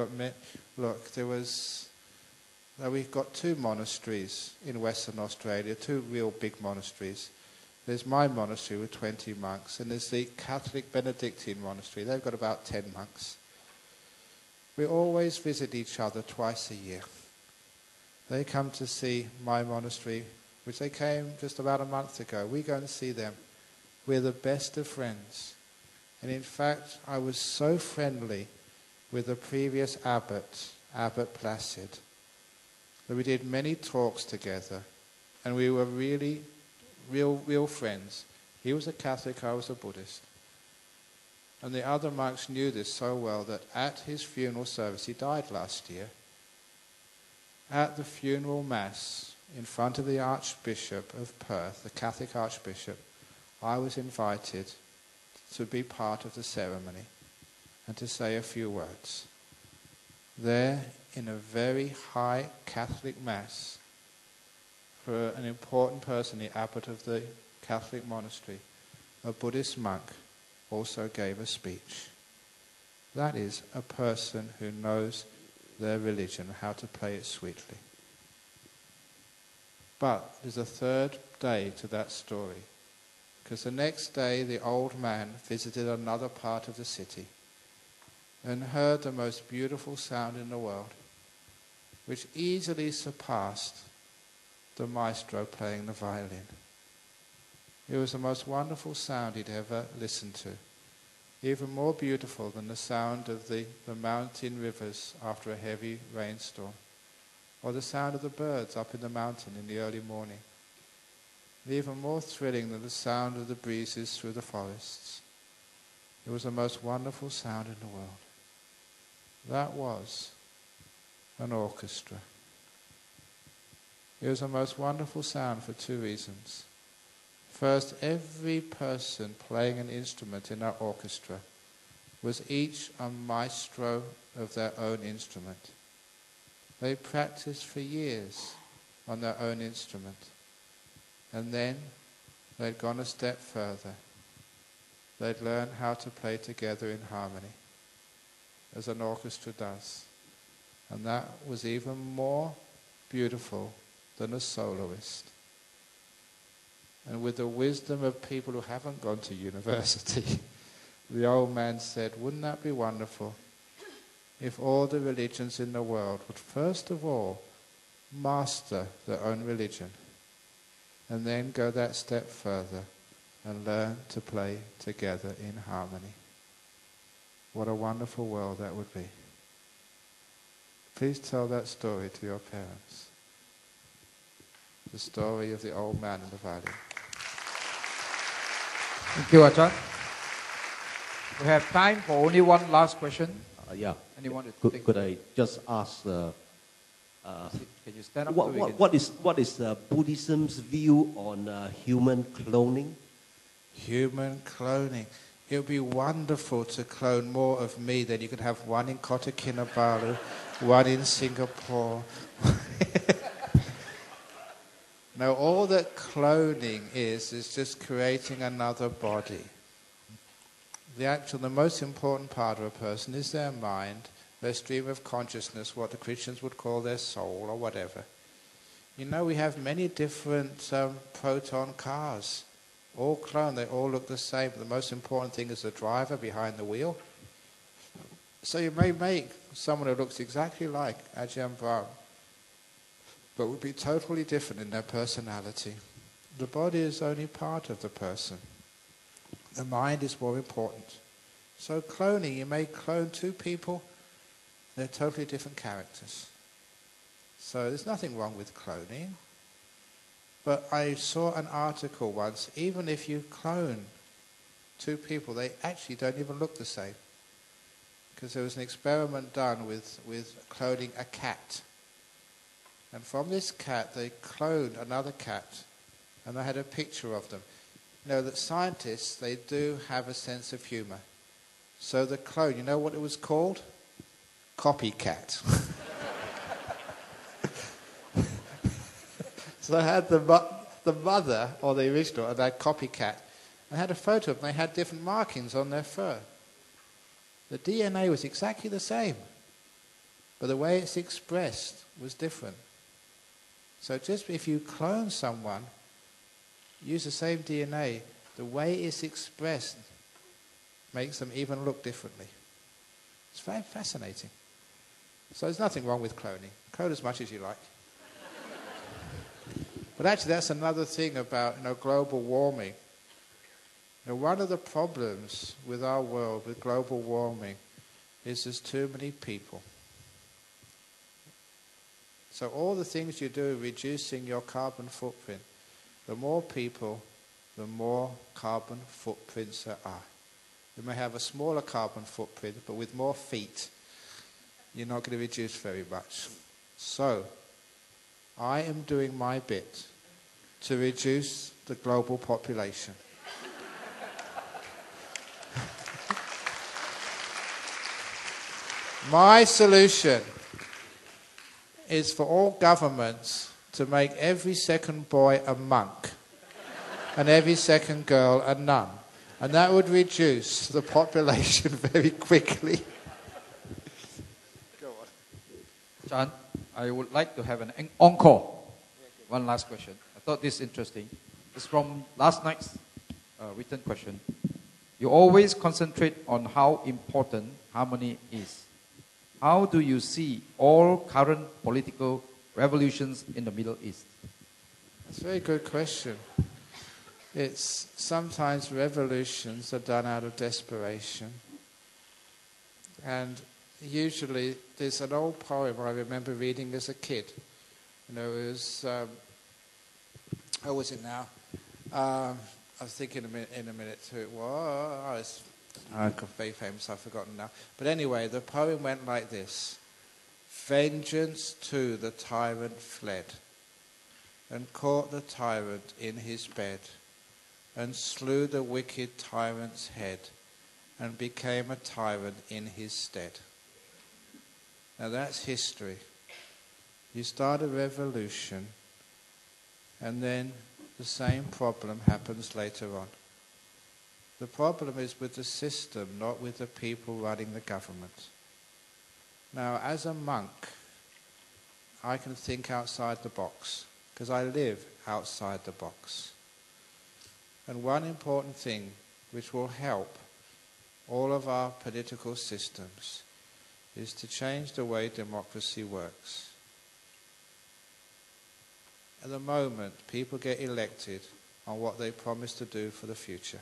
got 2 monasteries in Western Australia, 2 real big monasteries. There's my monastery with 20 monks, and there's the Catholic Benedictine monastery. They've got about 10 monks. We always visit each other twice a year. They come to see my monastery, which they came just about a month ago. We go and see them. We're the best of friends. And in fact, I was so friendly with the previous abbot, Abbot Placid, that we did many talks together, and we were really real friends. He was a Catholic, I was a Buddhist. And the other monks knew this so well that at his funeral service, he died last year, at the funeral mass in front of the Archbishop of Perth, the Catholic Archbishop, I was invited to be part of the ceremony and to say a few words. There, in a very high Catholic mass, for an important person, the abbot of the Catholic monastery, a Buddhist monk, also gave a speech. That is a person who knows their religion, how to play it sweetly. But there's a third day to that story, because the next day the old man visited another part of the city and heard the most beautiful sound in the world, which easily surpassed the maestro playing the violin. It was the most wonderful sound he'd ever listened to, even more beautiful than the sound of the mountain rivers after a heavy rainstorm, or the sound of the birds up in the mountain in the early morning, and even more thrilling than the sound of the breezes through the forests. It was the most wonderful sound in the world. That was an orchestra. It was the most wonderful sound for two reasons. First, every person playing an instrument in that orchestra was each a maestro of their own instrument. They practiced for years on their own instrument. And then they'd gone a step further. They'd learned how to play together in harmony, as an orchestra does. And that was even more beautiful than a soloist. And with the wisdom of people who haven't gone to university, the old man said, wouldn't that be wonderful if all the religions in the world would first of all master their own religion and then go that step further and learn to play together in harmony. What a wonderful world that would be. Please tell that story to your parents. The story of the old man in the valley. Thank you, Ajahn. We have time for only one last question. Yeah. Anyone to take? Could I just ask? Can you stand up? What is Buddhism's view on human cloning? Human cloning. It would be wonderful to clone more of me. Then you could have one in Kota Kinabalu, one in Singapore. No, all that cloning is just creating another body. The most important part of a person is their mind, their stream of consciousness, what the Christians would call their soul or whatever. You know, we have many different proton cars, all cloned. They all look the same. The most important thing is the driver behind the wheel. So you may make someone who looks exactly like Ajahn Brahm, but would be totally different in their personality. The body is only part of the person. The mind is more important. So cloning, you may clone two people, they're totally different characters. So there's nothing wrong with cloning. But I saw an article once, even if you clone two people, they actually don't even look the same. Because there was an experiment done with cloning a cat. And from this cat, they cloned another cat, and they had a picture of them. You know that scientists, they do have a sense of humor. So the clone, you know what it was called? Copycat. So they had the mother, or the original, and that copycat. They had a photo of them. They had different markings on their fur. The DNA was exactly the same, but the way it's expressed was different. So just if you clone someone, use the same DNA, the way it's expressed makes them even look differently. It's very fascinating. So there's nothing wrong with cloning. Clone as much as you like. But actually, that's another thing about global warming. One of the problems with our world, with global warming, is there's too many people. So all the things you do reducing your carbon footprint, the more people, the more carbon footprints there are. You may have a smaller carbon footprint, but with more feet, you're not going to reduce very much. So, I am doing my bit to reduce the global population. My solution is for all governments to make every second boy a monk and every second girl a nun. And that would reduce the population very quickly. Go on. John, I would like to have an encore. One last question. I thought this interesting. It's from last night's written question. You always concentrate on how important harmony is. How do you see all current political revolutions in the Middle East? That's a very good question. It's sometimes revolutions are done out of desperation. And usually there's an old poem I remember reading as a kid. It was, how was it now? I was thinking in a minute too. Well, it's very famous, I've forgotten now. But anyway, the poem went like this. Vengeance to the tyrant fled, and caught the tyrant in his bed, and slew the wicked tyrant's head, and became a tyrant in his stead. Now that's history. You start a revolution, and then the same problem happens later on. The problem is with the system, not with the people running the government. Now, as a monk, I can think outside the box, because I live outside the box. And one important thing which will help all of our political systems is to change the way democracy works. At the moment, people get elected on what they promise to do for the future.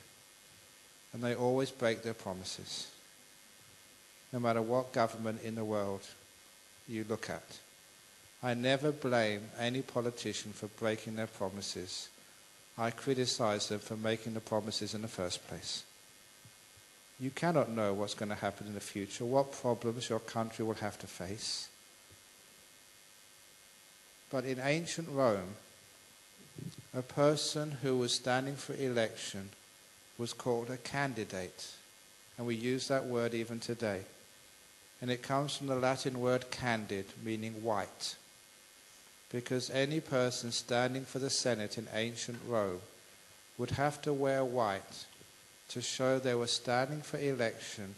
And they always break their promises, no matter what government in the world you look at. I never blame any politician for breaking their promises. I criticize them for making the promises in the first place. You cannot know what's going to happen in the future, what problems your country will have to face. But in ancient Rome, a person who was standing for election was called a candidate. And we use that word even today. And it comes from the Latin word candid, meaning white. Because any person standing for the Senate in ancient Rome would have to wear white to show they were standing for election,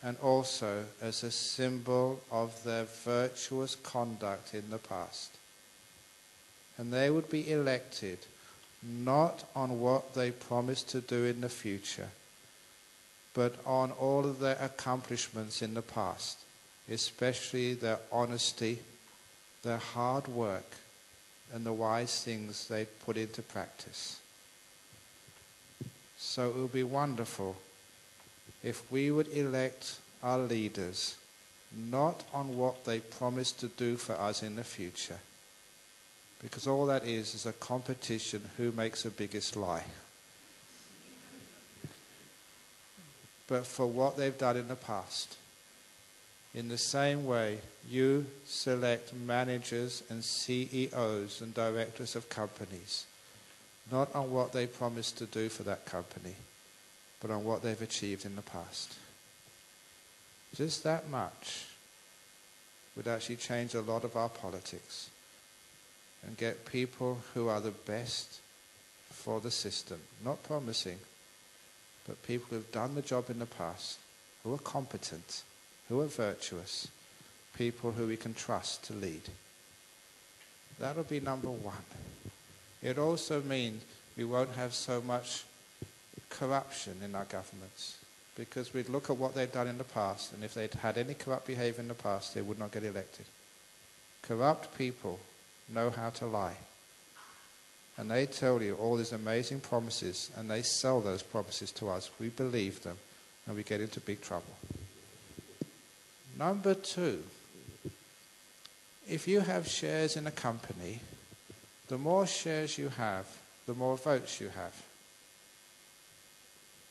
and also as a symbol of their virtuous conduct in the past. And they would be elected not on what they promised to do in the future, but on all of their accomplishments in the past, especially their honesty, their hard work, and the wise things they put into practice. So it would be wonderful if we would elect our leaders not on what they promised to do for us in the future, because all that is a competition who makes the biggest lie. But for what they've done in the past. In the same way, you select managers and CEOs and directors of companies, not on what they promised to do for that company, but on what they've achieved in the past. Just that much would actually change a lot of our politics and get people who are the best for the system. Not promising, but people who have done the job in the past, who are competent, who are virtuous, people who we can trust to lead. That'll be number one. It also means we won't have so much corruption in our governments, because we'd look at what they've done in the past, and if they'd had any corrupt behavior in the past, they would not get elected. Corrupt people know how to lie. and they tell you all these amazing promises, and they sell those promises to us. We believe them, and we get into big trouble. Number two, if you have shares in a company, the more shares you have, the more votes you have.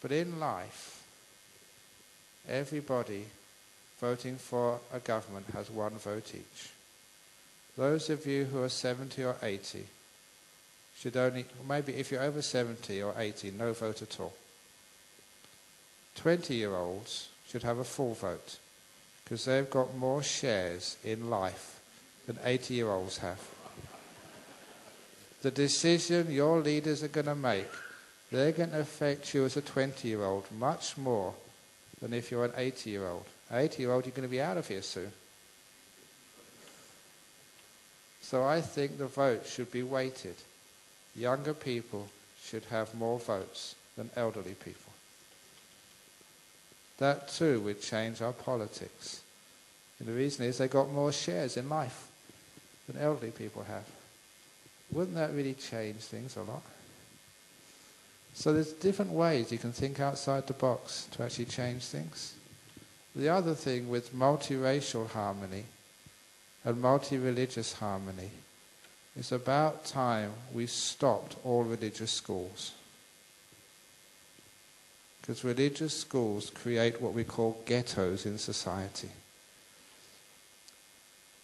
But in life, everybody voting for a government has one vote each. Those of you who are 70 or 80 should only, maybe if you're over 70 or 80, no vote at all. 20-year-olds should have a full vote because they've got more shares in life than 80-year-olds have. The decision your leaders are going to make, they're going to affect you as a 20-year-old much more than if you're an 80-year-old. An 80-year-old, you're going to be out of here soon. So I think the vote should be weighted. Younger people should have more votes than elderly people. That too would change our politics. And the reason is they got more shares in life than elderly people have. Wouldn't that really change things a lot? So there's different ways you can think outside the box to actually change things. The other thing with multiracial harmony and multi-religious harmony, it's about time we stopped all religious schools. Because religious schools create what we call ghettos in society.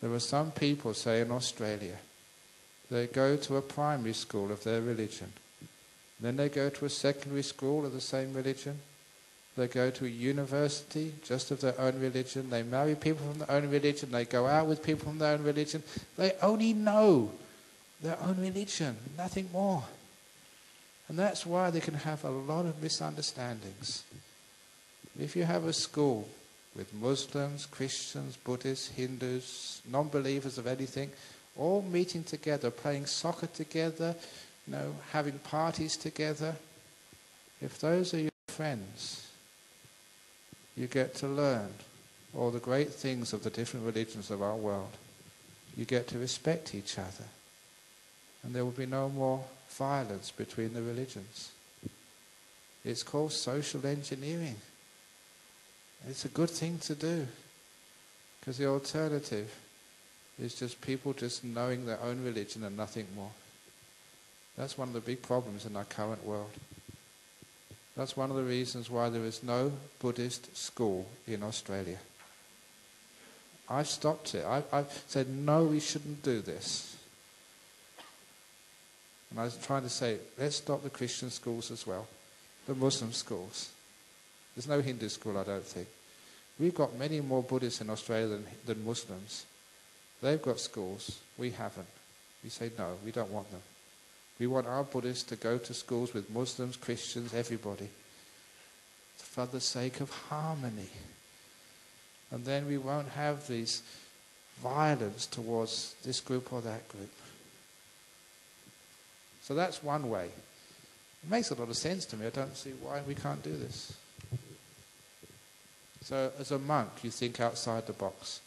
There are some people, say in Australia, they go to a primary school of their religion. Then they go to a secondary school of the same religion. They go to a university just of their own religion. They marry people from their own religion. They go out with people from their own religion. They only know their own religion, nothing more. And that's why they can have a lot of misunderstandings. If you have a school with Muslims, Christians, Buddhists, Hindus, non-believers of anything, all meeting together, playing soccer together, having parties together, if those are your friends, you get to learn all the great things of the different religions of our world. You get to respect each other. And there will be no more violence between the religions. It's called social engineering. It's a good thing to do. Because the alternative is just people just knowing their own religion and nothing more. That's one of the big problems in our current world. That's one of the reasons why there is no Buddhist school in Australia. I've stopped it. I've said, no, we shouldn't do this. And I was trying to say, let's stop the Christian schools as well, the Muslim schools. There's no Hindu school, I don't think. We've got many more Buddhists in Australia than Muslims. They've got schools. We haven't. We say, no, we don't want them. We want our Buddhists to go to schools with Muslims, Christians, everybody, for the sake of harmony. And then we won't have these violence towards this group or that group. So that's one way. It makes a lot of sense to me. I don't see why we can't do this. So as a monk, you think outside the box.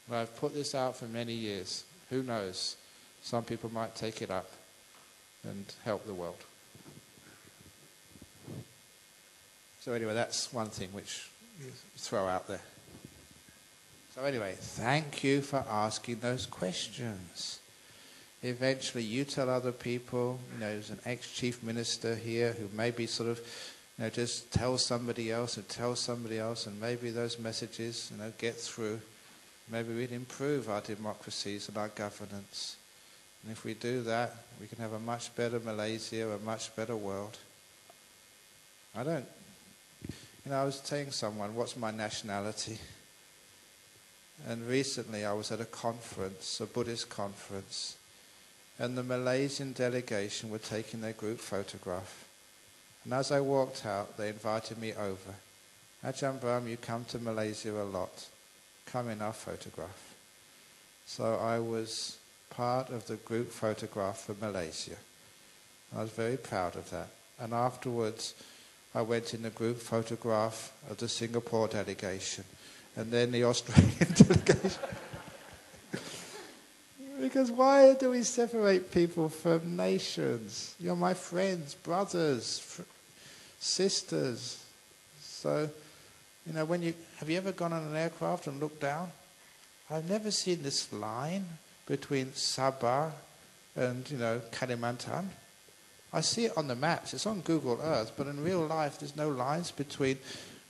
And I've put this out for many years. Who knows? Some people might take it up and help the world. So anyway, that's one thing which you throw out there. So anyway, thank you for asking those questions. Eventually you tell other people, there's an ex-chief minister here who maybe sort of, just tell somebody else and tell somebody else, and maybe those messages, get through. Maybe we'd improve our democracies and our governance. And if we do that, we can have a much better Malaysia, a much better world. I was telling someone, what's my nationality? And recently I was at a conference, a Buddhist conference, and the Malaysian delegation were taking their group photograph. And as I walked out, they invited me over. Ajahn Brahm, you come to Malaysia a lot. Come in our photograph. So I was part of the group photograph for Malaysia. I was very proud of that. And afterwards, I went in the group photograph of the Singapore delegation, and then the Australian delegation. Because why do we separate people from nations? You're my friends, brothers, sisters. So, have you ever gone on an aircraft and looked down? I've never seen this line between Sabah and, Kalimantan. I see it on the maps. It's on Google Earth, but in real life, there's no lines between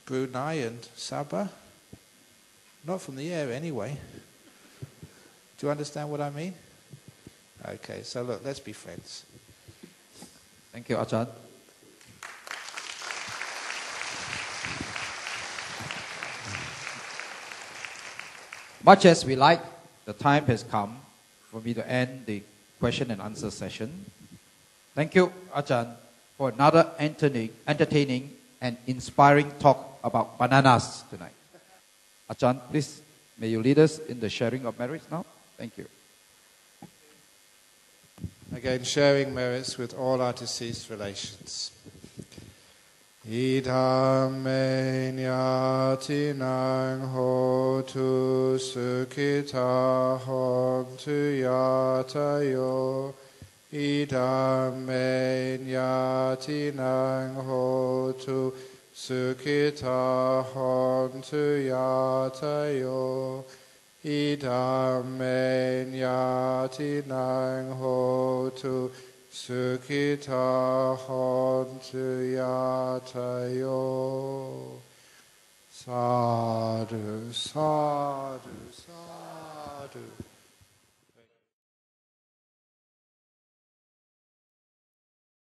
Brunei and Sabah. Not from the air, anyway. Do you understand what I mean? Okay, so look, let's be friends. Thank you, Ajahn. Much as we like, the time has come for me to end the question and answer session. Thank you, Ajahn, for another entertaining and inspiring talk about bananas tonight. Ajahn, please, may you lead us in the sharing of merits now. Thank you. Again, sharing merits with all our deceased relations. Idam me nyatinang hotu sukhita hontu yatayo. Idam me nyatinang hotu sukhita hontu yatayo. Idam me nyatinang hotu sukhita hontu yatayo. Sadhu, sadhu.